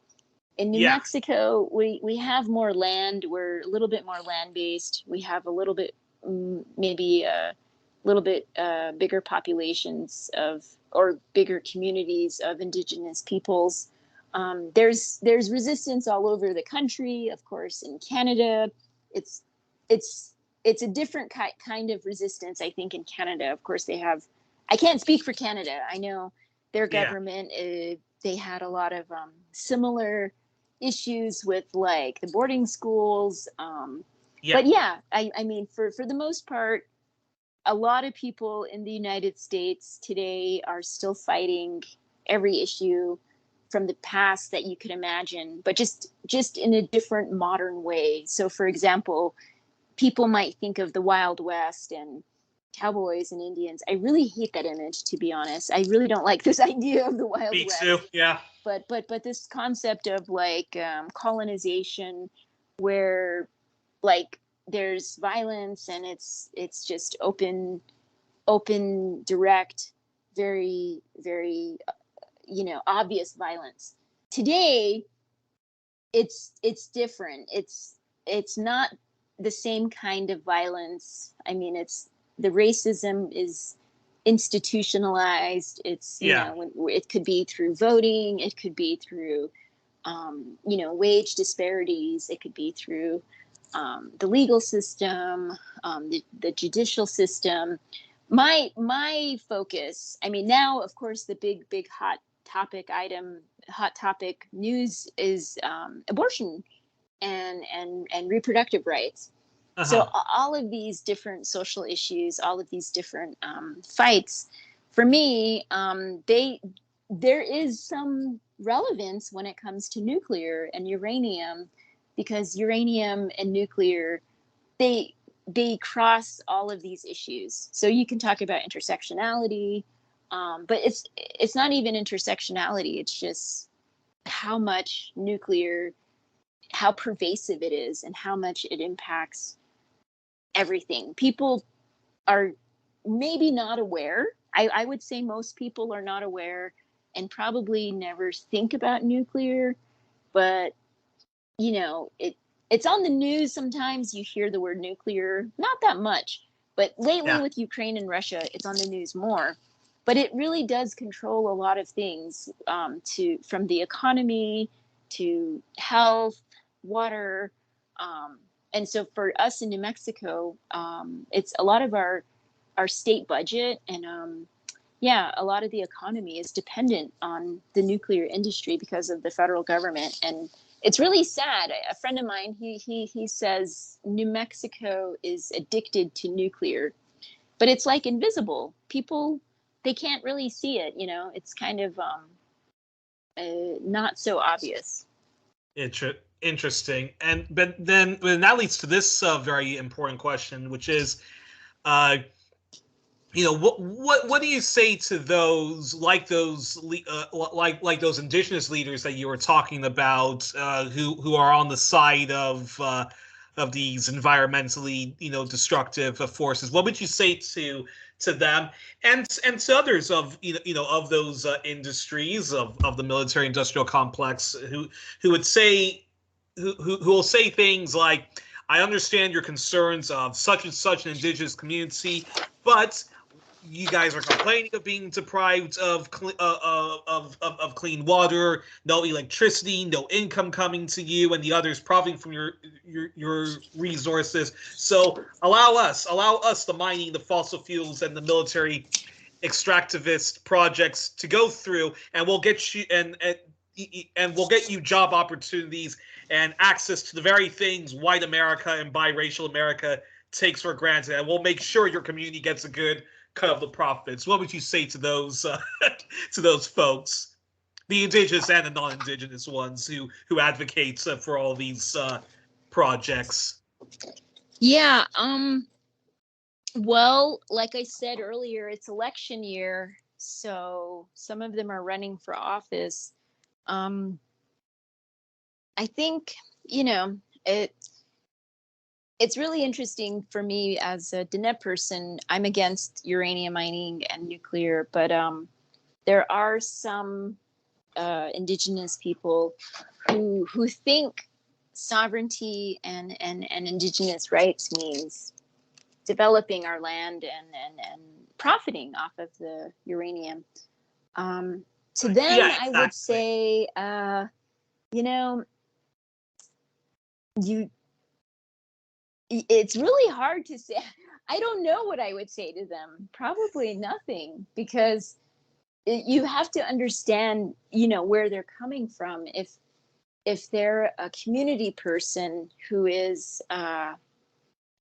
In New Yeah. Mexico, we have more land. We're a little bit more land based. We have a little bit, maybe a little bit bigger populations of, or bigger communities of indigenous peoples. There's resistance all over the country. Of course, in Canada, it's it's it's a different kind of resistance. I think in Canada, of course, they have. I can't speak for Canada. I know their Yeah. government. They had a lot of similar issues with like the boarding schools. Yeah. But yeah, I mean, for the most part, a lot of people in the United States today are still fighting every issue from the past that you could imagine, but just in a different modern way. So, for example, people might think of the Wild West and cowboys and Indians. I really hate that image, to be honest. I really don't like this idea of the Wild Me too. West. Yeah. But this concept of like colonization, where like there's violence and it's just open, direct, very, very, obvious violence. Today, it's different. It's not the same kind of violence. I mean, it's the racism is institutionalized. It's Yeah. it could be through voting. It could be through wage disparities. It could be through the legal system, the judicial system. My focus, I mean, now of course the big hot topic news is abortion and reproductive rights. So Uh-huh. all of these different social issues, all of these different fights, for me, there is some relevance when it comes to nuclear and uranium, because uranium and nuclear, they they cross all of these issues. So you can talk about intersectionality, but it's not even intersectionality. It's just how much nuclear, how pervasive it is, and how much it impacts everything. People are maybe not aware. I would say most people are not aware and probably never think about nuclear, but it's on the news. Sometimes you hear the word nuclear, not that much, but lately Yeah. with Ukraine and Russia, it's on the news more. But it really does control a lot of things, to from the economy to health, water, um, and so for us in New Mexico, it's a lot of our state budget, and yeah, a lot of the economy is dependent on the nuclear industry because of the federal government, and it's really sad. A friend of mine, he says New Mexico is addicted to nuclear, but it's like invisible. People, they can't really see it. You know, it's kind of not so obvious. Interesting. And but then that leads to this very important question, which is, what do you say to those like those indigenous leaders that you were talking about, who are on the side of these environmentally destructive forces? What would you say to them and to others of of those industries of the military industrial complex who would say who will say things like, I understand your concerns of such and such an indigenous community, but you guys are complaining of being deprived of clean water, no electricity, no income coming to you, and the others profiting from your resources. So allow us the mining, the fossil fuels, and the military extractivist projects to go through, and we'll get you and we'll get you job opportunities and access to the very things white America and biracial America takes for granted, and we'll make sure your community gets a good cut of the profits. What would you say to those to those folks, the indigenous and the non-indigenous ones who advocate for all these projects? Yeah. Well, like I said earlier, it's election year, so some of them are running for office. I think it's really interesting for me as a Dine person. I'm against uranium mining and nuclear, but there are some indigenous people who think sovereignty and indigenous rights means developing our land and profiting off of the uranium. To them, Yeah, exactly. I would say, it's really hard to say. I don't know what I would say to them. Probably nothing, because you have to understand, where they're coming from. If they're a community person who is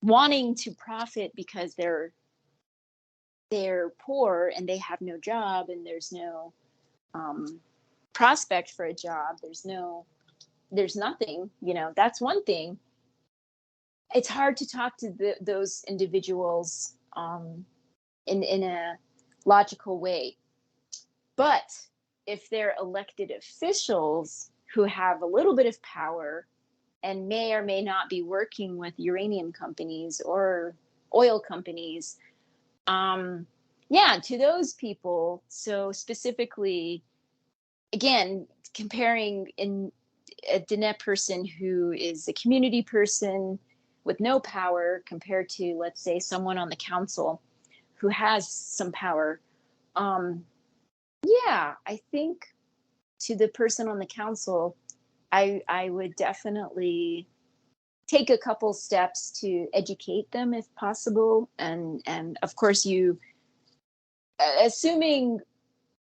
wanting to profit because they're poor and they have no job and there's no prospect for a job, there's nothing, that's one thing. It's hard to talk to those individuals in a logical way. But if they're elected officials who have a little bit of power and may or may not be working with uranium companies or oil companies, to those people, so specifically, again, comparing in a Dine person who is a community person with no power compared to, let's say, someone on the council who has some power. I think to the person on the council, I would definitely take a couple steps to educate them if possible. And of course, assuming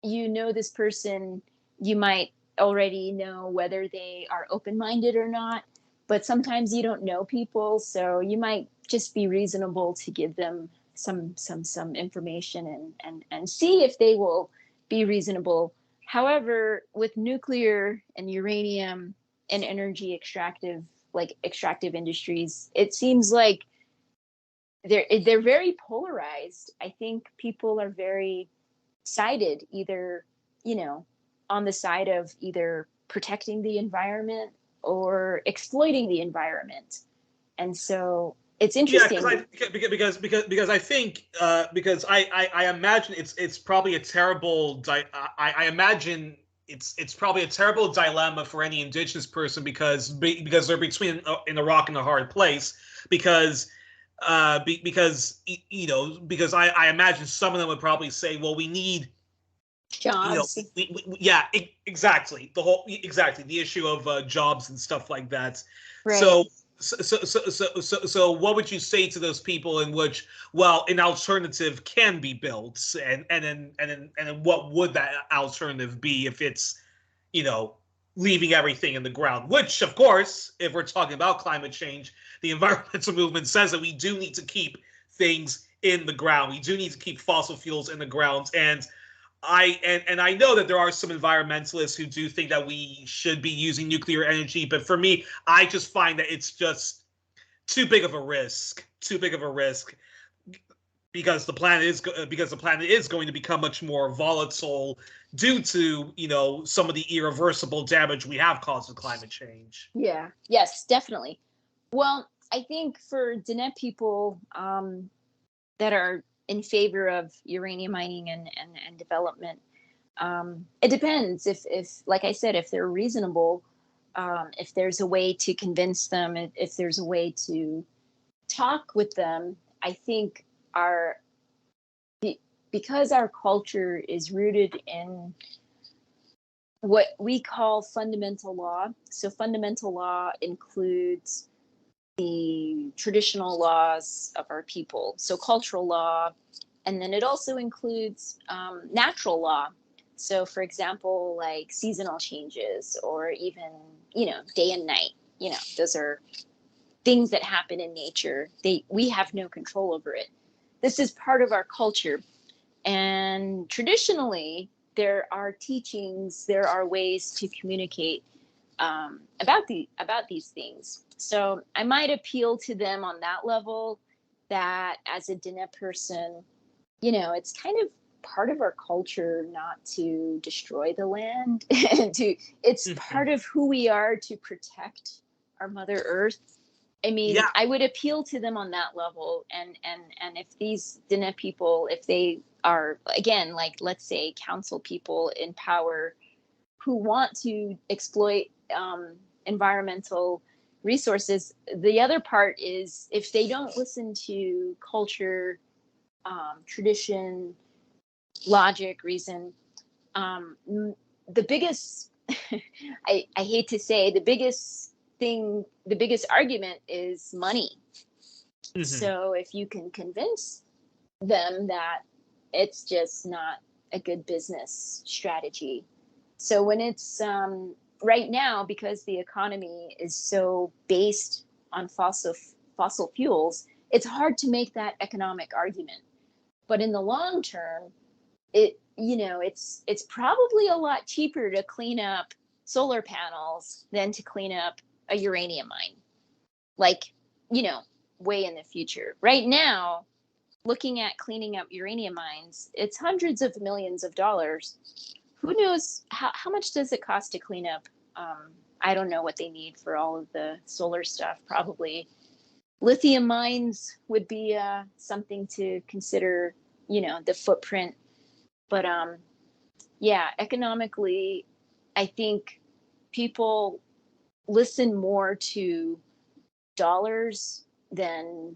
you know this person, you might already know whether they are open-minded or not. But sometimes you don't know people, so you might just be reasonable to give them some information and see if they will be reasonable. However, with nuclear and uranium and energy extractive industries, it seems like they're very polarized. I think people are very sided, either on the side of either protecting the environment or exploiting the environment. And so it's interesting. Because I think because I imagine it's probably a terrible I imagine it's probably a terrible dilemma for any indigenous person because they're between in a rock and a hard place, because because I imagine some of them would probably say, well, we need jobs. Exactly. The issue of jobs and stuff like that. Right. So So what would you say to those people in which, well, an alternative can be built, and then what would that alternative be if it's, you know, leaving everything in the ground? Which, of course, if we're talking about climate change, the environmental movement says that we do need to keep things in the ground. We do need to keep fossil fuels in the ground, and I know that there are some environmentalists who do think that we should be using nuclear energy, but for me, I just find that it's just too big of a risk. Too big of a risk because the planet is going to become much more volatile due to, some of the irreversible damage we have caused with climate change. Yeah. Yes, definitely. Well, I think for Diné people that are in favor of uranium mining and development, it depends if, like I said, if they're reasonable, if there's a way to convince them, if there's a way to talk with them. I think our because our culture is rooted in what we call fundamental law. So fundamental law includes the traditional laws of our people, so cultural law, and then it also includes natural law. So, for example, like seasonal changes, or even day and night. Those are things that happen in nature. We have no control over it. This is part of our culture, and traditionally there are teachings, there are ways to communicate about these things. So I might appeal to them on that level, that as a Diné person, it's kind of part of our culture not to destroy the land and it's part of who we are to protect our Mother Earth. I mean, Yeah. I would appeal to them on that level, and if these Diné people, if they are, again, like, let's say, council people in power who want to exploit environmental resources, the other part is if they don't listen to culture, tradition, logic, reason, the biggest I hate to say, the biggest argument is money. Mm-hmm. So if you can convince them that it's just not a good business strategy. So when it's right now, because the economy is so based on fossil fuels, it's hard to make that economic argument. But in the long term, it's probably a lot cheaper to clean up solar panels than to clean up a uranium mine, like, way in the future. Right now, looking at cleaning up uranium mines, it's hundreds of millions of dollars. Who knows how much does it cost to clean up? I don't know what they need for all of the solar stuff. Probably lithium mines would be something to consider, the footprint. But yeah, economically, I think people listen more to dollars than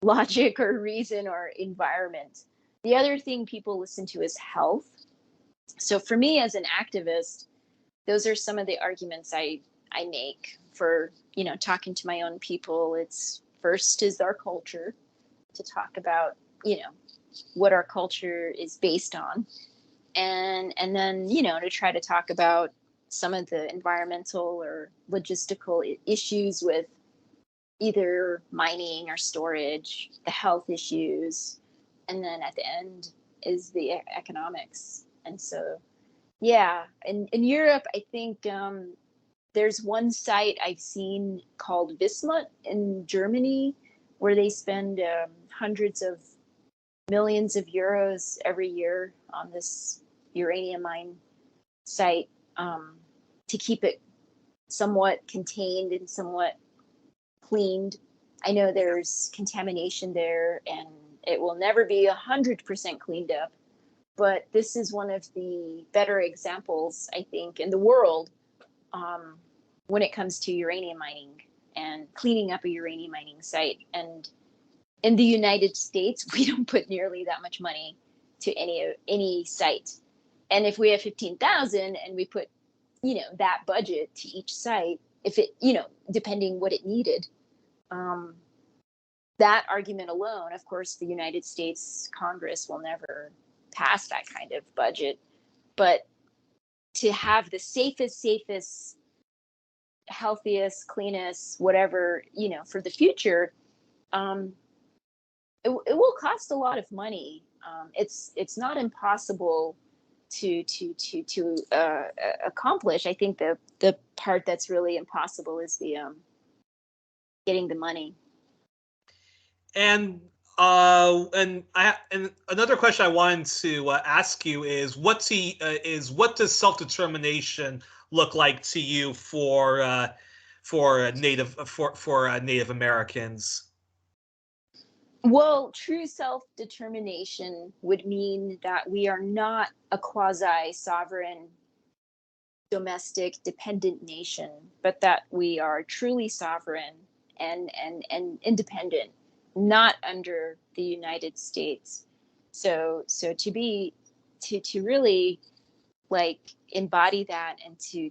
logic or reason or environment. The other thing people listen to is health. So for me as an activist, those are some of the arguments I make for, talking to my own people. It's first is our culture, to talk about, what our culture is based on. And then, to try to talk about some of the environmental or logistical issues with either mining or storage, the health issues, and then at the end is the economics. And so, yeah, in Europe, I think there's one site I've seen called Wismut in Germany, where they spend hundreds of millions of euros every year on this uranium mine site, to keep it somewhat contained and somewhat cleaned. I know there's contamination there, and it will never be 100% cleaned up. But this is one of the better examples, I think, in the world, when it comes to uranium mining and cleaning up a uranium mining site. And in the United States, we don't put nearly that much money to any site. And if we have 15,000 and we put, that budget to each site, if it, you know, depending what it needed. That argument alone, of course, the United States Congress will never pass that kind of budget, but to have the safest, healthiest, cleanest, whatever, you know, for the future, it will cost a lot of money. It's not impossible to accomplish. I think the part that's really impossible is the getting the money. And another question I wanted to ask you is what does self-determination look like to you for Native Americans? Well, true self-determination would mean that we are not a quasi-sovereign, domestic, dependent nation, but that we are truly sovereign and independent, not under the United States. So to really like embody that and to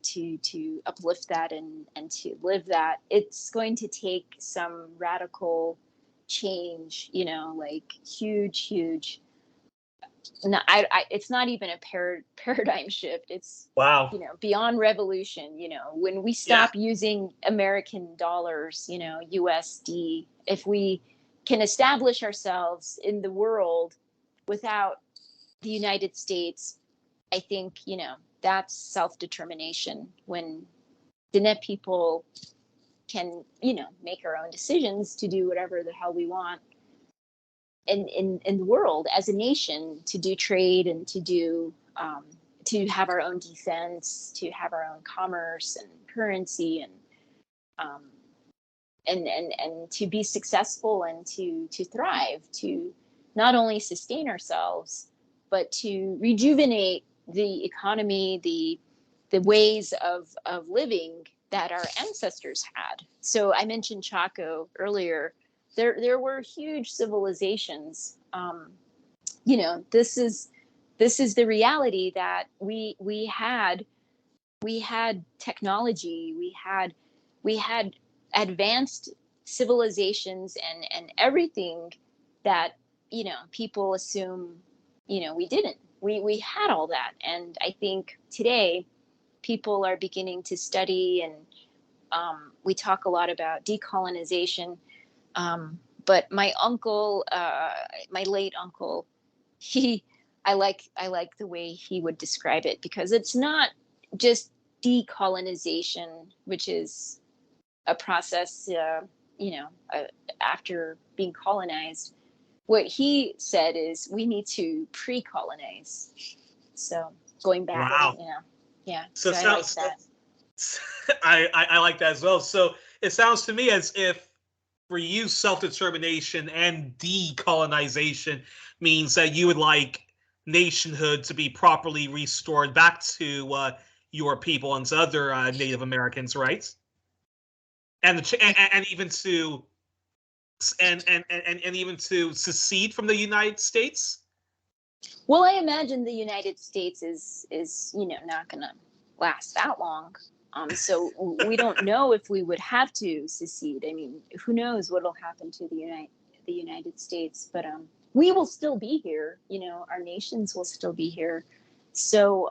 uplift that and to live that, it's going to take some radical change, you know, like huge. No, it's not even a paradigm shift. It's, Wow. you know, beyond revolution. You know, when we stop using American dollars, you know, USD, if we can establish ourselves in the world without the United States, I think, you know, that's self-determination, when Diné people can, you know, make our own decisions to do whatever the hell we want in the world as a nation, to do trade and to do to have our own defense, to have our own commerce and currency, and to be successful and to thrive, to not only sustain ourselves but to rejuvenate the economy, the ways of living that our ancestors had. So I mentioned Chaco earlier. There were huge civilizations. You know, this is the reality, that we had technology, we had advanced civilizations and everything that, you know, people assume, you know, we didn't. We had all that, and I think today people are beginning to study, and we talk a lot about decolonization. But my uncle, my late uncle, I like the way he would describe it, because it's not just decolonization, which is a process, you know, after being colonized. What he said is we need to pre-colonize. So going back, Wow. you know, yeah. So, So I like that. I like that as well. So it sounds to me as if for you, self-determination and decolonization means that you would like nationhood to be properly restored back to your people and to other Native Americans, right? And even to and even to secede from the United States. Well, I imagine the United States is you know, not going to last that long. So we don't know if we would have to secede. I mean, who knows what'll happen to the United States? But we will still be here. You know, our nations will still be here. So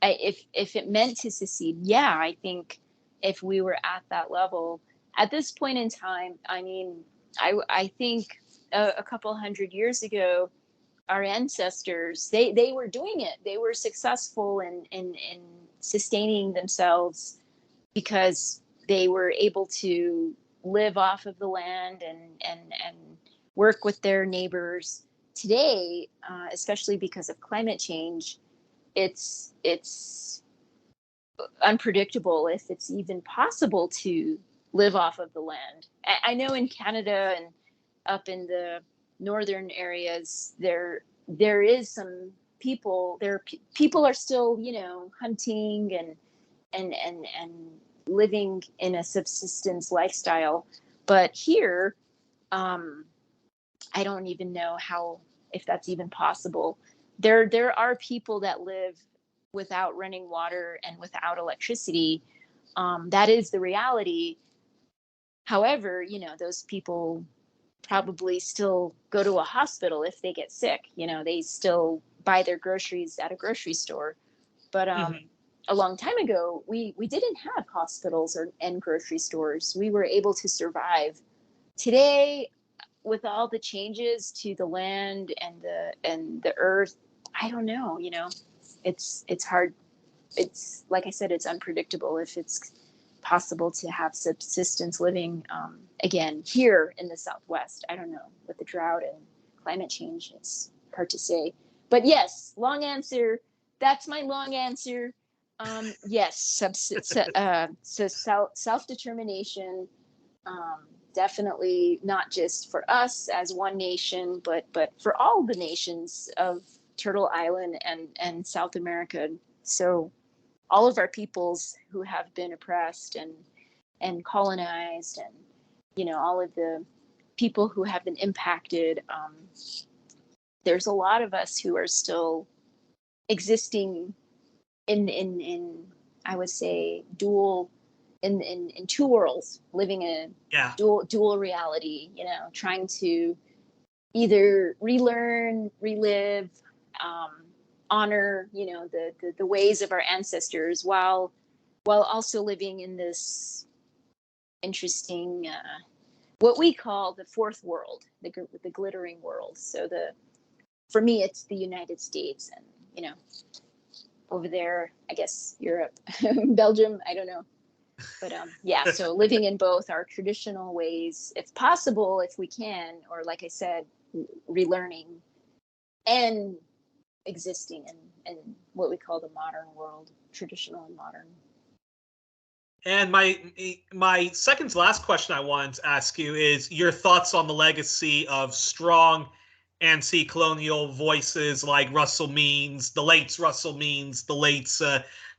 if it meant to secede, yeah, I think if we were at that level at this point in time, I mean, I think a couple hundred years ago, our ancestors, they were doing it. They were successful in sustaining themselves because they were able to live off of the land and work with their neighbors. Today, especially because of climate change, it's unpredictable if it's even possible to live off of the land. I know in Canada and up in the northern areas, there is some people there. People are still, you know, hunting and living in a subsistence lifestyle. But here, I don't even know how, if that's even possible. There are people that live without running water and without electricity. That is the reality. However, you know, those people probably still go to a hospital if they get sick. You know, they still buy their groceries at a grocery store. But a long time ago, we didn't have hospitals and grocery stores. We were able to survive. Today, with all the changes to the land and the earth, I don't know. You know, it's hard. It's like I said, it's unpredictable if it's possible to have subsistence living again here in the Southwest. I don't know, with the drought and climate change, it's hard to say. But yes, long answer. That's my long answer. Yes, so self-determination, definitely not just for us as one nation, but for all the nations of Turtle Island and South America. So all of our peoples who have been oppressed and colonized, and you know, all of the people who have been impacted, there's a lot of us who are still existing in I would say dual in two worlds, living in a dual reality, you know, trying to either relearn, relive, honor, you know, the ways of our ancestors while also living in this interesting what we call the fourth world, the glittering world. So for me it's the United States, and you know, over there I guess Europe, Belgium, I don't know. But yeah, so living in both our traditional ways, if possible, if we can, or like I said, relearning and existing in what we call the modern world, traditional and modern. And my second to last question I wanted to ask you is your thoughts on the legacy of strong anti-colonial voices like Russell Means, the late Russell Means, the late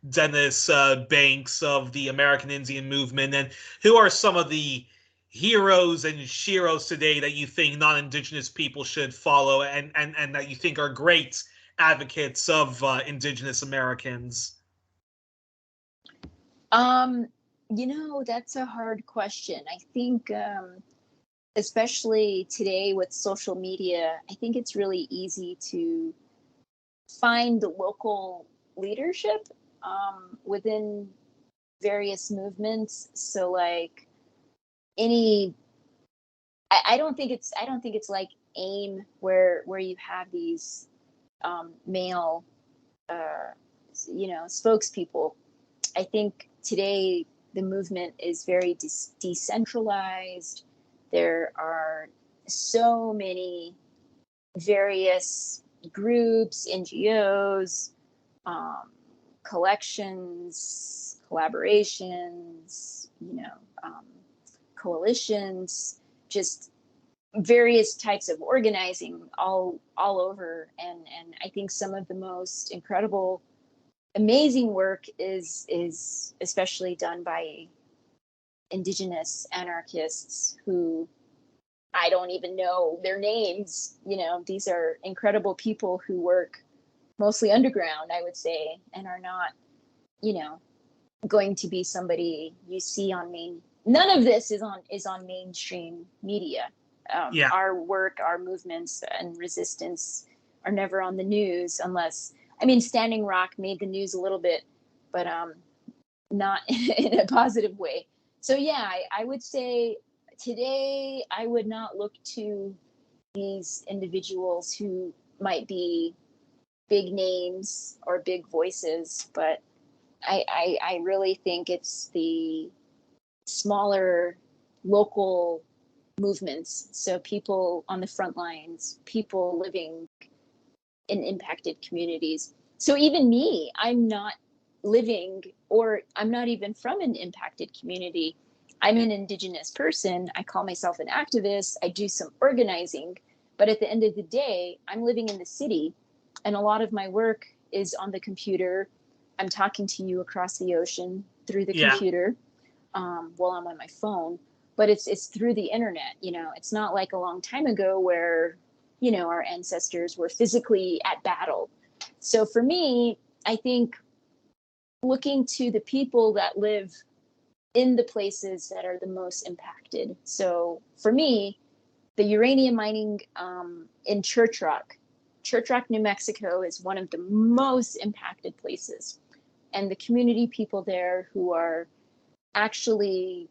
Dennis Banks of the American Indian movement, and who are some of the heroes and sheroes today that you think non-Indigenous people should follow and that you think are great advocates of Indigenous Americans? You know, that's a hard question. I think, especially today with social media, I think it's really easy to find the local leadership within various movements. So like I don't think it's like AIM where you have these male you know, spokespeople. I think today the movement is very decentralized. There are so many various groups, NGOs, collections, collaborations, you know, coalitions, just various types of organizing all over. And I think some of the most incredible, amazing work is especially done by Indigenous anarchists who I don't even know their names. You know, these are incredible people who work mostly underground, I would say, and are not, you know, going to be somebody you see on none of this is on mainstream media. Our work, our movements and resistance are never on the news, unless, I mean, Standing Rock made the news a little bit, but not in a positive way. So yeah, I would say today I would not look to these individuals who might be big names or big voices, but I really think it's the smaller local movements. So people on the front lines, people living in impacted communities. So even me, I'm not living, or I'm not even from an impacted community. I'm an Indigenous person. I call myself an activist. I do some organizing, but at the end of the day, I'm living in the city, and a lot of my work is on the computer. I'm talking to you across the ocean through the computer while I'm on my phone, but it's through the internet. You know, it's not like a long time ago where, you know, our ancestors were physically at battle. So for me, I think looking to the people that live in the places that are the most impacted. So for me, the uranium mining in Church Rock, New Mexico is one of the most impacted places. And the community people there who are actually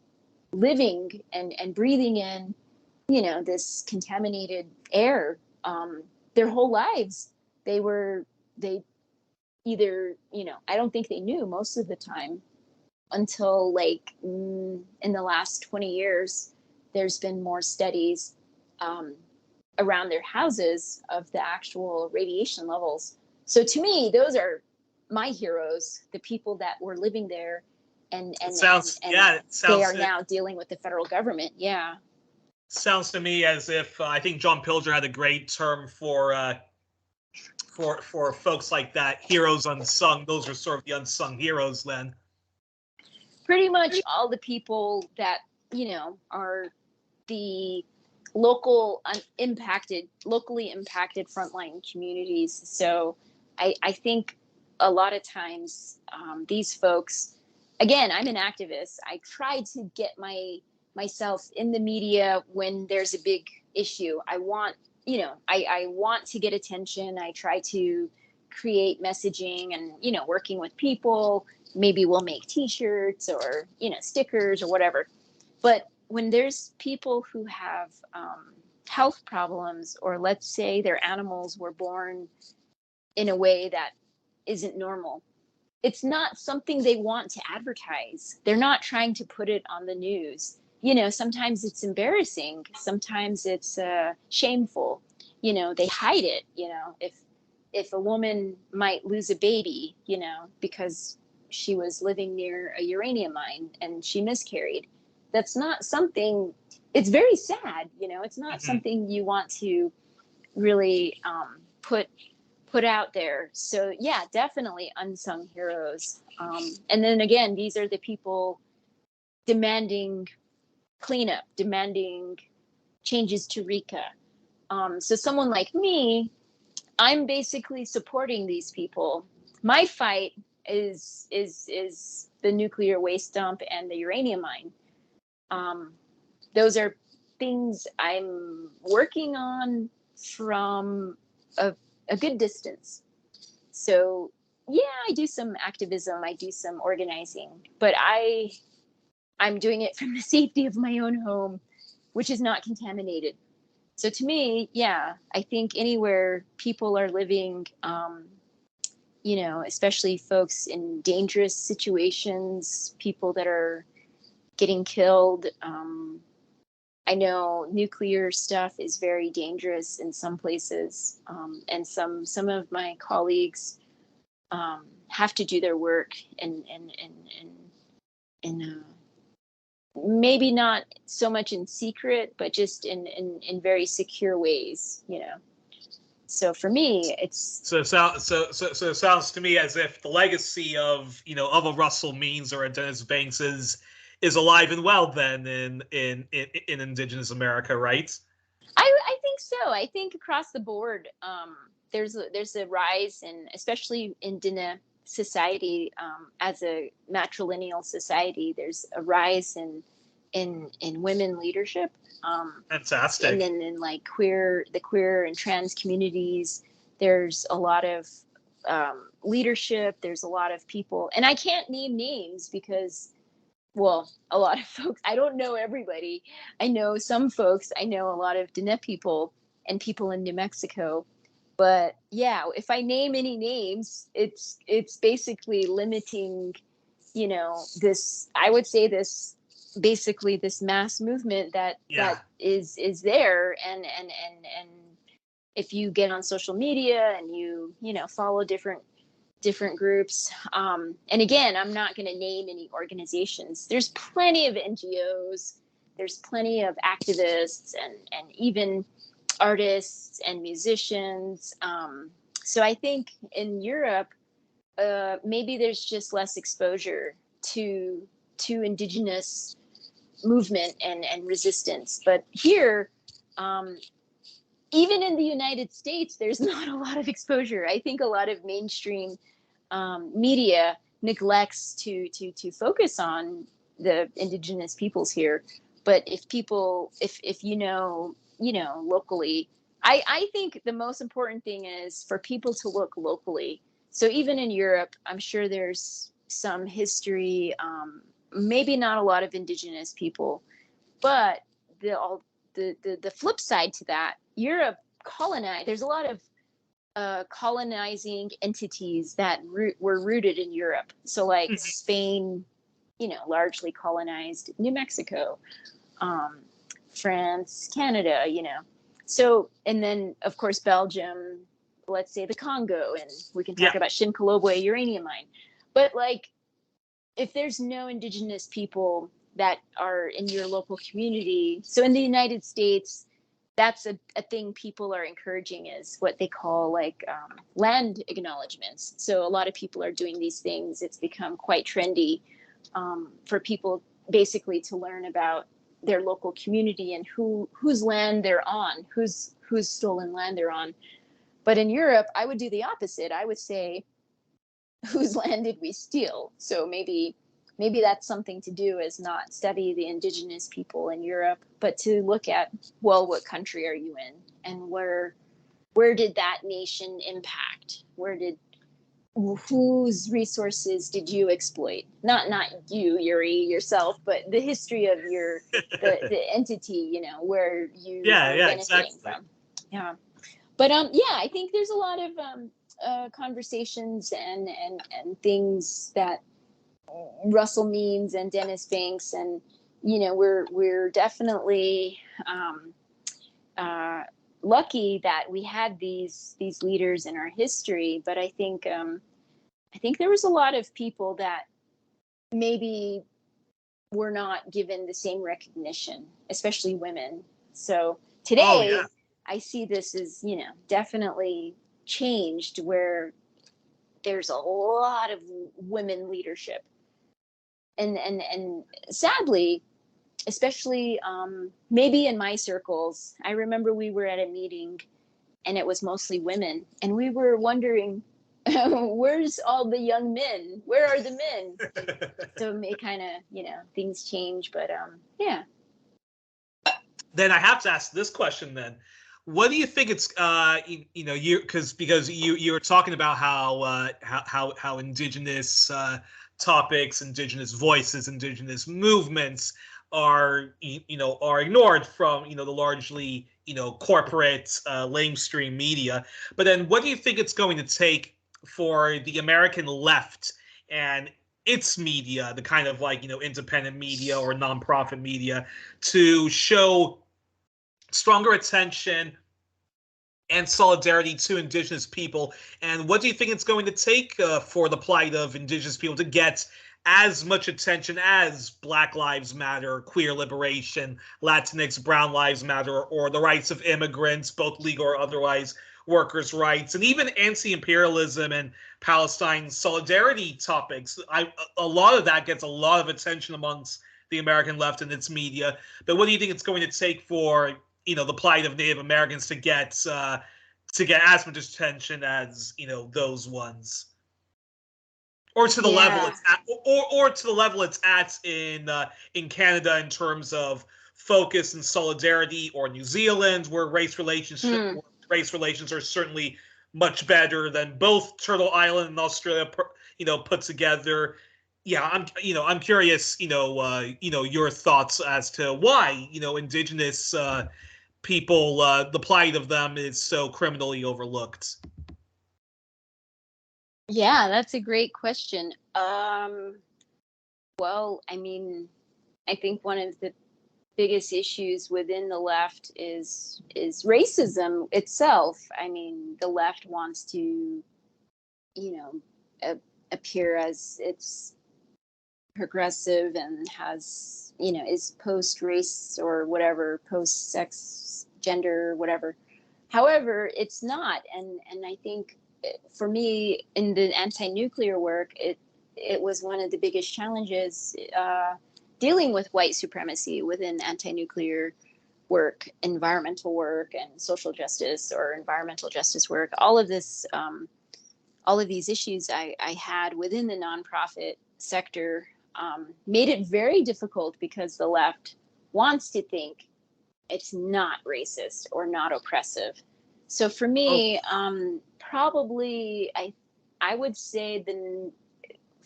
living and breathing in, this contaminated air, their whole lives, they either, I don't think they knew most of the time until like in the last 20 years, there's been more studies around their houses of the actual radiation levels. So to me, those are my heroes, the people that were living there, and they are now dealing with the federal government. Yeah. Sounds to me as if I think John Pilger had a great term for folks like that, heroes unsung. Those are sort of the unsung heroes then. Pretty much all the people that, are the locally impacted frontline communities. So I think a lot of times these folks, again, I'm an activist. I try to get myself in the media when there's a big issue. I want to get attention. I try to create messaging and, working with people. Maybe we'll make t-shirts or, stickers or whatever. But when there's people who have health problems, or let's say their animals were born in a way that isn't normal, it's not something they want to advertise. They're not trying to put it on the news. Sometimes it's embarrassing. Sometimes it's shameful. They hide it. If a woman might lose a baby, because she was living near a uranium mine and she miscarried, that's not something, it's very sad, it's not something you want to really put out there. So yeah, definitely unsung heroes. And then again, these are the people demanding cleanup, demanding changes to RECA. So someone like me, I'm basically supporting these people. My fight is the nuclear waste dump and the uranium mine. Those are things I'm working on from a good distance. So yeah, I do some activism, I do some organizing, but I'm doing it from the safety of my own home, which is not contaminated. So to me, yeah, I think anywhere people are living, especially folks in dangerous situations, people that are getting killed. I know nuclear stuff is very dangerous in some places, and some of my colleagues have to do their work and maybe not so much in secret, but just in very secure ways, So for me, it's so it sounds to me as if the legacy of a Russell Means or a Dennis Banks is alive and well then in Indigenous America, right? I think so. I think across the board, there's a rise in, especially in Dine society, as a matrilineal society, there's a rise in women leadership. Fantastic. And then in like the queer and trans communities, there's a lot of leadership. There's a lot of people, and I can't name names because, well, a lot of folks, I don't know everybody. I know some folks. I know a lot of Dine people and people in New Mexico. But yeah, if I name any names, it's basically limiting, this, I would say this, basically this mass movement that is there. And if you get on social media and you follow different groups, and again, I'm not going to name any organizations. There's plenty of NGOs, there's plenty of activists and even artists and musicians. So I think in Europe, maybe there's just less exposure to indigenous movement and resistance. But here, even in the United States, there's not a lot of exposure. I think a lot of mainstream media neglects to focus on the indigenous peoples here. But if people, if locally, I think the most important thing is for people to look locally. So even in Europe, I'm sure there's some history, maybe not a lot of indigenous people, but the flip side to that, Europe colonized. There's a lot of colonizing entities that were rooted in Europe. So like Spain, largely colonized New Mexico, France, Canada, So, and then of course Belgium, let's say the Congo, and we can talk about Shinkolobwe uranium mine. But like, if there's no indigenous people that are in your local community, so in the United States, that's a thing people are encouraging, is what they call like land acknowledgements. So a lot of people are doing these things. It's become quite trendy for people basically to learn about their local community and whose land they're on, whose stolen land they're on. But in Europe, I would do the opposite. I would say, whose land did we steal? So maybe that's something to do, is not study the indigenous people in Europe, but to look at, well, what country are you in, and where did that nation impact? Whose resources did you exploit? Not you, Youri, yourself, but the history of the entity, where you are benefiting from. Yeah. But I think there's a lot of conversations and things that Russell Means and Dennis Banks, and we're definitely lucky that we had these leaders in our history. But I think there was a lot of people that maybe were not given the same recognition, especially women. So today, I see this as definitely changed, where there's a lot of women leadership. And sadly, especially maybe in my circles, I remember we were at a meeting and it was mostly women, and we were wondering, where's all the young men? Where are the men? So it may kind of, things change, but yeah. Then I have to ask this question then. What do you think it's because you were talking about how indigenous topics, indigenous voices, indigenous movements are ignored from the largely corporate lamestream media. But then what do you think it's going to take for the American left and its media, the kind of like independent media or nonprofit media, to show stronger attention and solidarity to indigenous people? And what do you think it's going to take for the plight of indigenous people to get as much attention as Black Lives Matter, queer liberation, Latinx, Brown Lives Matter, or the rights of immigrants, both legal or otherwise, workers' rights, and even anti-imperialism and Palestine solidarity topics? A lot of that gets a lot of attention amongst the American left and its media. But what do you think it's going to take for the plight of Native Americans to get as much attention as those ones, or to the level it's at, or to the level it's at in Canada in terms of focus and solidarity, or New Zealand, where race relations are certainly much better than both Turtle Island and Australia put together. Yeah, I'm curious your thoughts as to why indigenous people, the plight of them is so criminally overlooked. Yeah, that's a great question. Well, I mean, I think one of the biggest issues within the left is racism itself. I mean, the left wants to, appear as it's progressive and has, is post-race or whatever, post-sex, gender, whatever. However, it's not. And I think for me, in the anti-nuclear work, it was one of the biggest challenges dealing with white supremacy within anti-nuclear work, environmental work, and social justice or environmental justice work. All of this, all of these issues I had within the nonprofit sector made it very difficult because the left wants to think it's not racist or not oppressive. So for me, probably I would say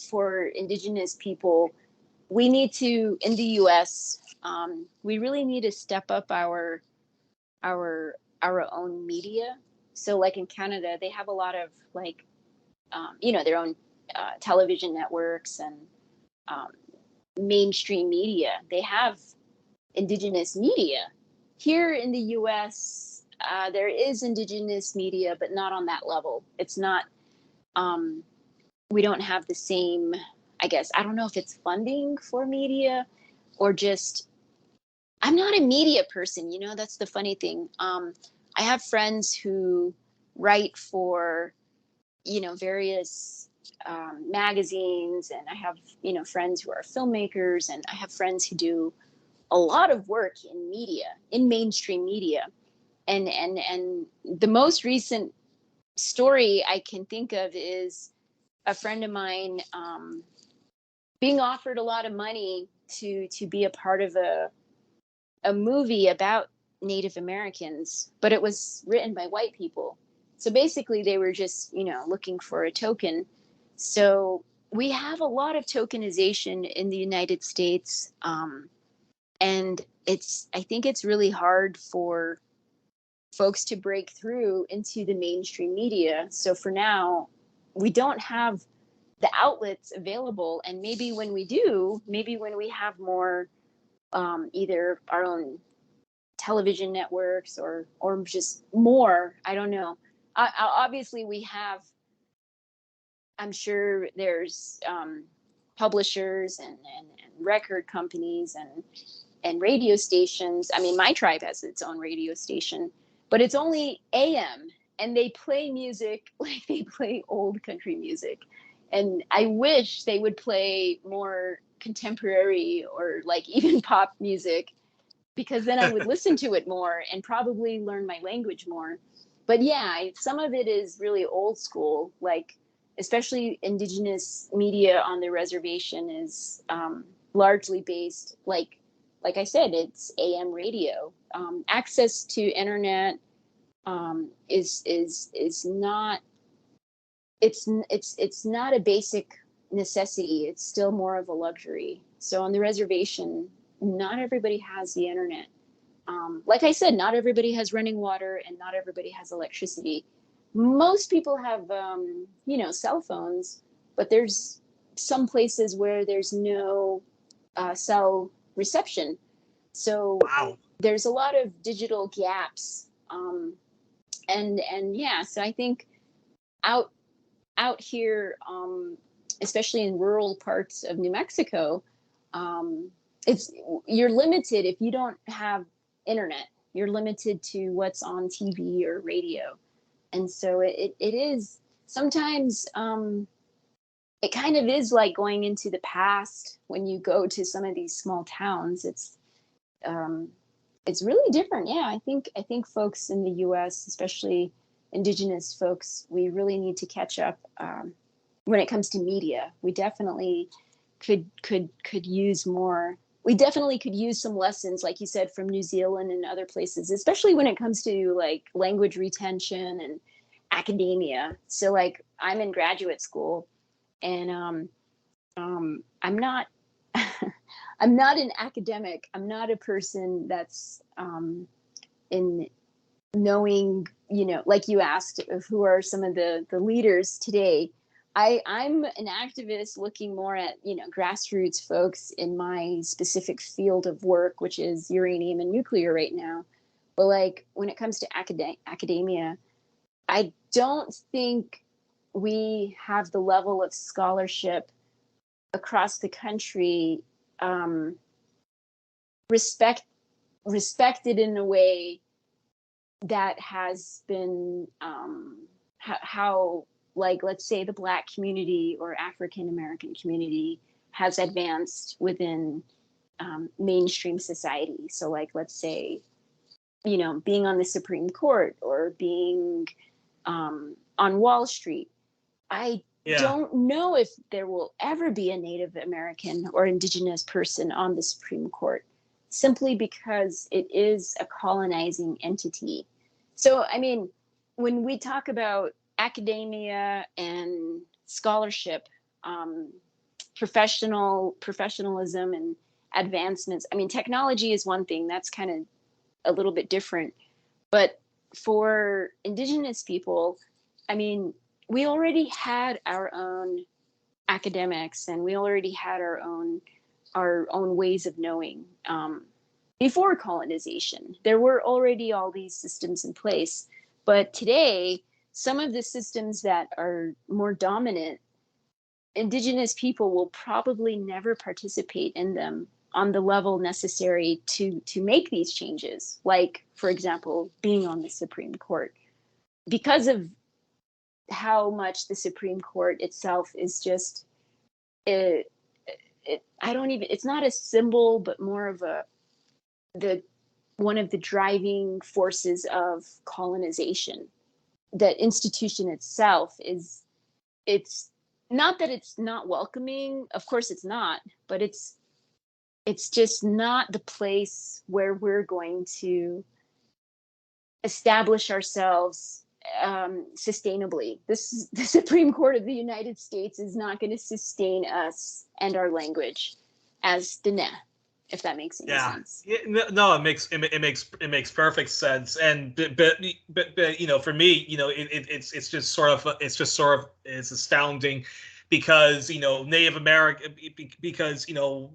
for Indigenous people, we need to, in the U.S., we really need to step up our own media. So like in Canada, they have a lot of like, their own television networks and mainstream media. They have Indigenous media. Here in the U.S., there is Indigenous media, but not on that level. It's not, we don't have the same, I guess, I don't know if it's funding for media or just, I'm not a media person, that's the funny thing. I have friends who write for, various magazines, and I have, friends who are filmmakers, and I have friends who do a lot of work in media, in mainstream media. And the most recent story I can think of is a friend of mine being offered a lot of money to be a part of a movie about Native Americans, but it was written by white people. So basically they were just, looking for a token. So we have a lot of tokenization in the United States. And I think it's really hard for folks to break through into the mainstream media. So for now, we don't have the outlets available. And maybe when we do, maybe when we have more, either our own television networks or just more, I don't know. Obviously we have, I'm sure there's publishers and record companies and radio stations. I mean, my tribe has its own radio station, but it's only AM, and they play music like they play old country music. And I wish they would play more contemporary or like even pop music, because then I would listen to it more and probably learn my language more. But yeah, some of it is really old school, like especially Indigenous media on the reservation is largely based, like I said, it's AM radio. Access to internet is not, it's not a basic necessity. It's still more of a luxury. So on the reservation, not everybody has the internet. Like I said, not everybody has running water and not everybody has electricity. Most people have, cell phones, but there's some places where there's no cell reception. So Wow. there's a lot of digital gaps. And yeah, so I think out here, especially in rural parts of New Mexico, you're limited if you don't have internet. You're limited to what's on TV or radio, and so it is sometimes. It kind of is like going into the past when you go to some of these small towns. It's really different. Yeah, I think folks in the U.S., especially Indigenous folks, we really need to catch up when it comes to media. We definitely could use more. We definitely could use some lessons, like you said, from New Zealand and other places, especially when it comes to like language retention and academia. So like I'm in graduate school, and I'm not I'm not an academic. I'm not a person that's in knowing, like you asked, of who are some of the leaders today. I'm an activist looking more at, grassroots folks in my specific field of work, which is uranium and nuclear right now. But like when it comes to academia, I don't think we have the level of scholarship across the country respected in a way that has been how like, let's say, the Black community or African American community has advanced within mainstream society. So like, let's say, being on the Supreme Court or being on Wall Street. I Yeah. don't know if there will ever be a Native American or Indigenous person on the Supreme Court, simply because it is a colonizing entity. So, I mean, when we talk about academia and scholarship, um, professionalism and advancements, I mean, technology is one thing that's kind of a little bit different. But for Indigenous people, I mean, we already had our own academics, and we already had our own ways of knowing. Before colonization, there were already all these systems in place. But today, some of the systems that are more dominant, Indigenous people will probably never participate in them on the level necessary to make these changes, like, for example, being on the Supreme Court, because of how much the Supreme Court itself is just it, I don't even, it's not a symbol, but more of the one of the driving forces of colonization. That institution itself is, it's not that it's not welcoming, of course it's not, but it's just not the place where we're going to establish ourselves sustainably. The Supreme Court of the United States is not going to sustain us and our language as Dine, if that makes any sense. Yeah, no, it makes perfect sense. And but you know, for me, you know, it's just sort of it's astounding because, you know, Native American, because, you know,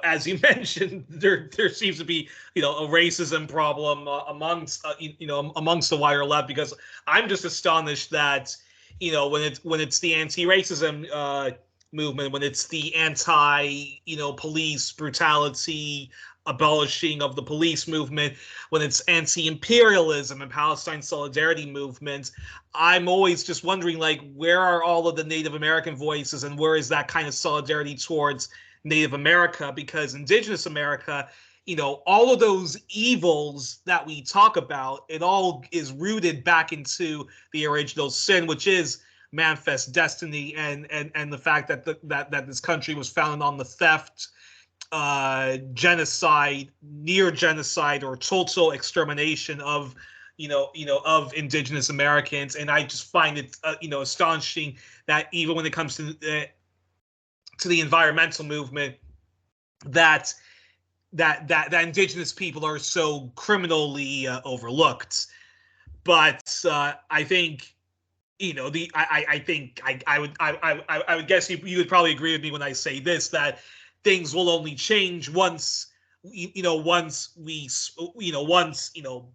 as you mentioned, there seems to be, you know, a racism problem amongst you know, amongst the wider left, because I'm just astonished that, you know, when it's the anti-racism movement, when it's the anti, you know, police brutality, abolishing of the police movement, when it's anti-imperialism and Palestine solidarity movement, I'm always just wondering, like, where are all of the Native American voices, and where is that kind of solidarity towards Native America? Because Indigenous America, you know, all of those evils that we talk about, it all is rooted back into the original sin, which is manifest destiny, and the fact that that this country was founded on the theft, genocide, near genocide, or total extermination of, of Indigenous Americans. And I just find it, you know, astonishing that even when it comes to the environmental movement, that that Indigenous people are so criminally overlooked. But I think, you know, I think I would guess you would probably agree with me when I say this, that things will only change once, once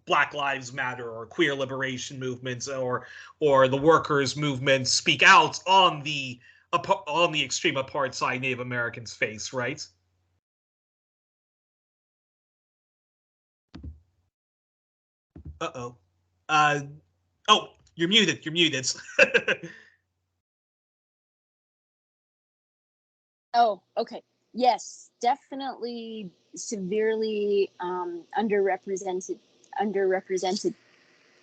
Black Lives Matter or queer liberation movements, or the workers movement speak out on the extreme apartheid Native Americans face, right? Uh-oh. Uh oh, you're muted. You're muted. Oh, okay. Yes, definitely severely underrepresented, under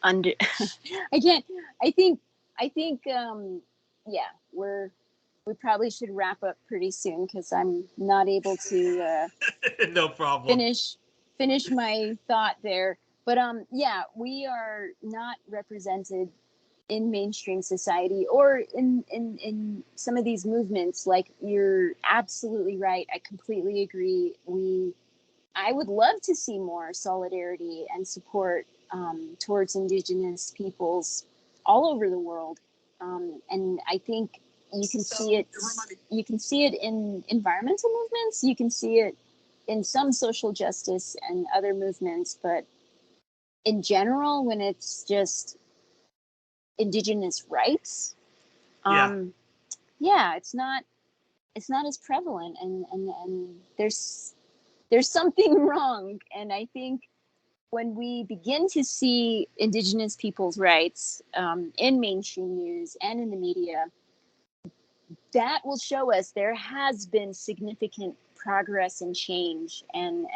I can't, I think, I think, yeah, we probably should wrap up pretty soon, because I'm not able to No problem. finish my thought there. But yeah, we are not represented in mainstream society, or in some of these movements. Like, you're absolutely right, I completely agree. I would love to see more solidarity and support towards Indigenous peoples all over the world. And I think you can see it. You can see it in environmental movements. You can see it in some social justice and other movements. But in general, when it's just Indigenous rights, Yeah. yeah, it's not as prevalent, and there's something wrong. And I think when we begin to see Indigenous people's rights in mainstream news and in the media, that will show us there has been significant progress and change, and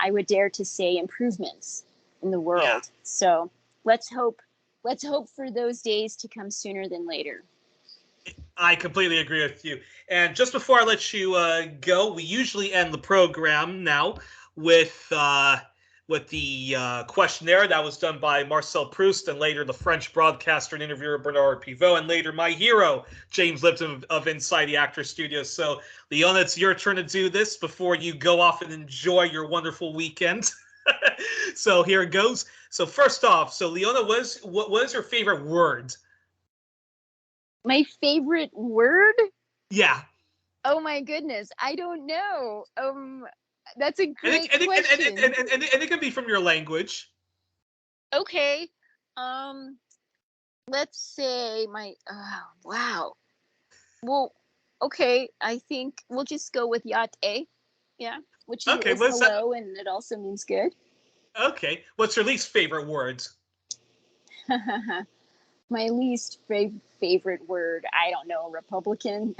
I would dare to say improvements in the world. Yeah. So let's hope for those days to come sooner than later. I completely agree with you. And just before I let you go, we usually end the program now with the questionnaire that was done by Marcel Proust, and later the French broadcaster and interviewer Bernard Pivot, and later my hero James Lipton of Inside the Actor Studio. So, Leona, it's your turn to do this before you go off and enjoy your wonderful weekend. So here it goes. So first off, so Leona, what was your favorite word? My favorite word? Yeah. Oh my goodness, I don't know. That's a great And question. it can be from your language. Okay. Let's say wow. Well, okay, I think we'll just go with yate. Yeah, which Okay, is what's that? hello, and it also means good. Okay, what's your least favorite word? My least favorite word, I don't know, Republican.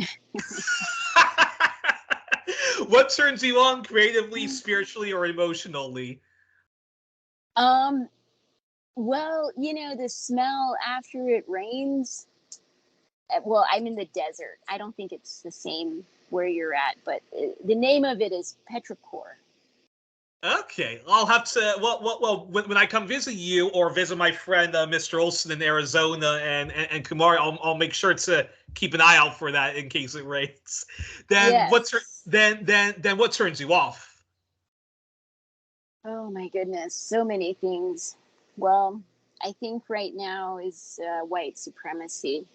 What turns you on creatively, spiritually, or emotionally? Um, well, the smell after it rains. Well, I'm in the desert. I don't think it's the same where you're at, but the name of it is petrichor. Okay, I'll have to. Well, when I come visit you or visit my friend Mr. Olson in Arizona and Kumari, I'll make sure to keep an eye out for that in case it rains. Then Yes. then what turns you off? Oh my goodness, so many things. Well, I think right now is white supremacy.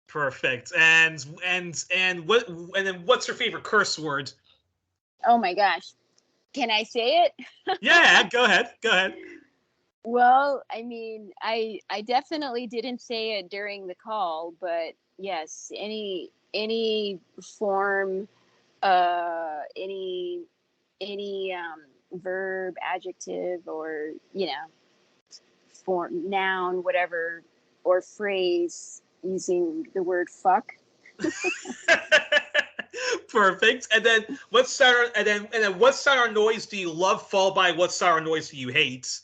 Perfect. And then what's your favorite curse word? Oh my gosh, can I say it? Yeah, go ahead. Go ahead. Well, I mean, I definitely didn't say it during the call, but yes, any form, any verb, adjective, or form, noun, whatever, or phrase using the word fuck. Perfect. And then what sound or noise do you love followed by what sound or noise do you hate?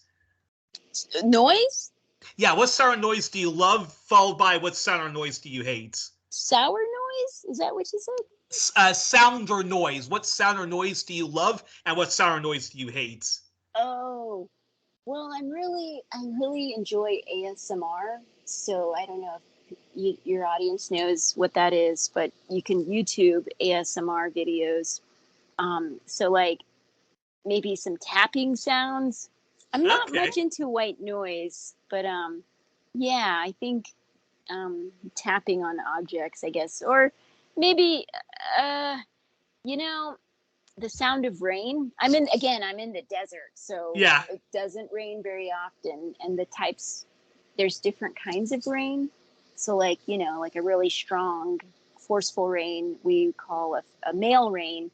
Noise? Yeah, what sound or noise do you love followed by what sound or noise do you hate? Sour noise? Is that what you said? Sound or noise. What sound or noise do you love and what sound or noise do you hate? Oh, well, I really enjoy ASMR. So I don't know if your audience knows what that is, but you can YouTube ASMR videos. So like maybe some tapping sounds. I'm not Okay. much into white noise, but yeah, I think tapping on objects, I guess, or maybe uh, you know, the sound of rain. I'm in the desert, so Yeah. it doesn't rain very often, and there's different kinds of rain. So like, like a really strong, forceful rain we call a male rain,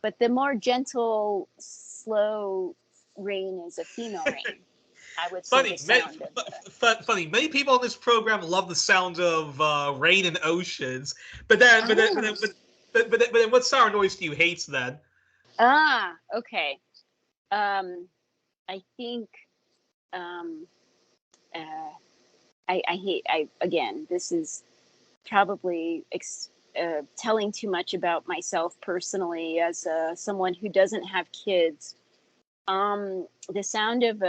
but the more gentle, slow rain is a female rain. I would say the Funny, sound of funny. Many people on this program love the sound of rain and oceans, but then, what sound or noise do you hate then? okay. I think um, uh, I hate. I again, this is probably telling too much about myself personally as someone who doesn't have kids. The sound of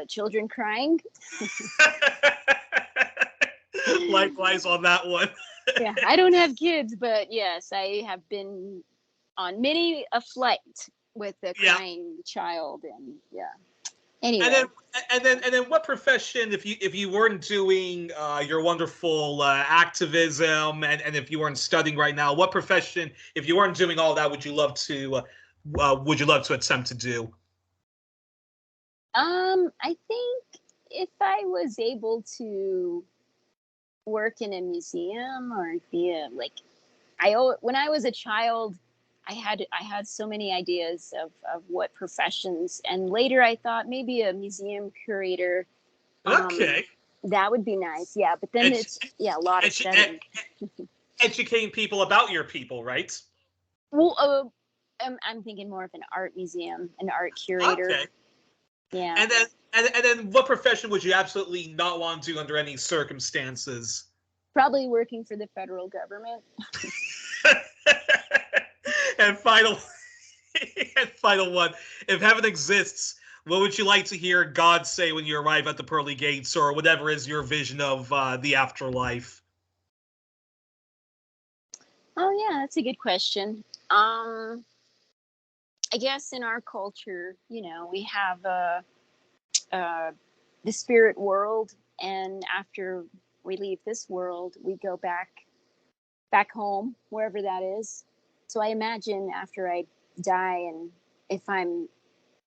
children crying. Likewise on that one. Yeah, I don't have kids, but yes, I have been on many a flight with a Yeah. crying child, and yeah. And Anyway, then what profession, if you weren't doing your wonderful activism, and if you weren't studying right now, what profession, if you weren't doing all that, would you love to attempt to do? I think if I was able to work in a museum or be a like when I was a child, I had so many ideas of what professions, and later I thought maybe a museum curator. Um, Okay. that would be nice, yeah. But then Edu- it's a lot of edu- studying. educating people about your people, right? Well, I'm thinking more of an art museum, an art curator. Okay. Yeah. And then what profession would you absolutely not want to do under any circumstances? Probably working for the federal government. And final, and final one. If heaven exists, what would you like to hear God say when you arrive at the pearly gates, or whatever is your vision of the afterlife? Oh yeah, that's a good question. I guess in our culture, we have the spirit world, and after we leave this world, we go back home, wherever that is. So I imagine after I die, and if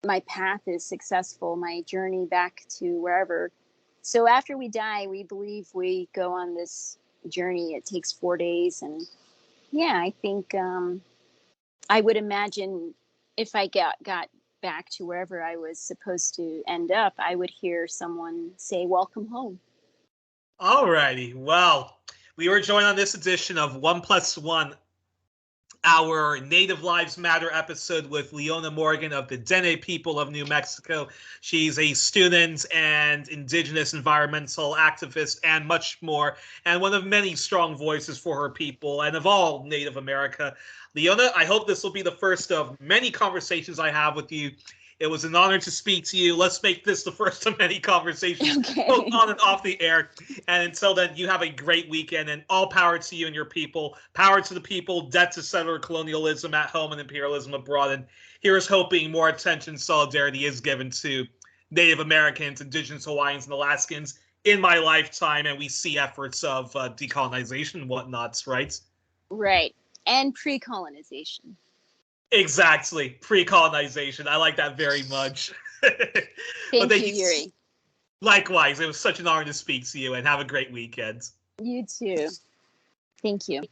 my path is successful, my journey back to wherever. So after we die, we believe we go on this journey. It takes 4 days, and yeah, I think I would imagine if I got back to wherever I was supposed to end up, I would hear someone say, "Welcome home." Alrighty. Well, we were joined on this edition of 1+1, our Native Lives Matter episode with Leona Morgan of the Dine people of New Mexico. She's a student and indigenous environmental activist and much more, and one of many strong voices for her people and of all Native America. Leona, I hope this will be the first of many conversations I have with you. It was an honor to speak to you. Let's make this the first of many conversations, Okay. both on and off the air. And until then, you have a great weekend, and all power to you and your people. Power to the people, death to settler colonialism at home and imperialism abroad. And here is hoping more attention and solidarity is given to Native Americans, Indigenous Hawaiians, and Alaskans in my lifetime, and we see efforts of decolonization and whatnots, right? Right. And pre-colonization. Exactly. Pre-colonization. I like that very much. But Thank thank you, you. Youri. Likewise, it was such an honor to speak to you, and have a great weekend. You too. Thank you.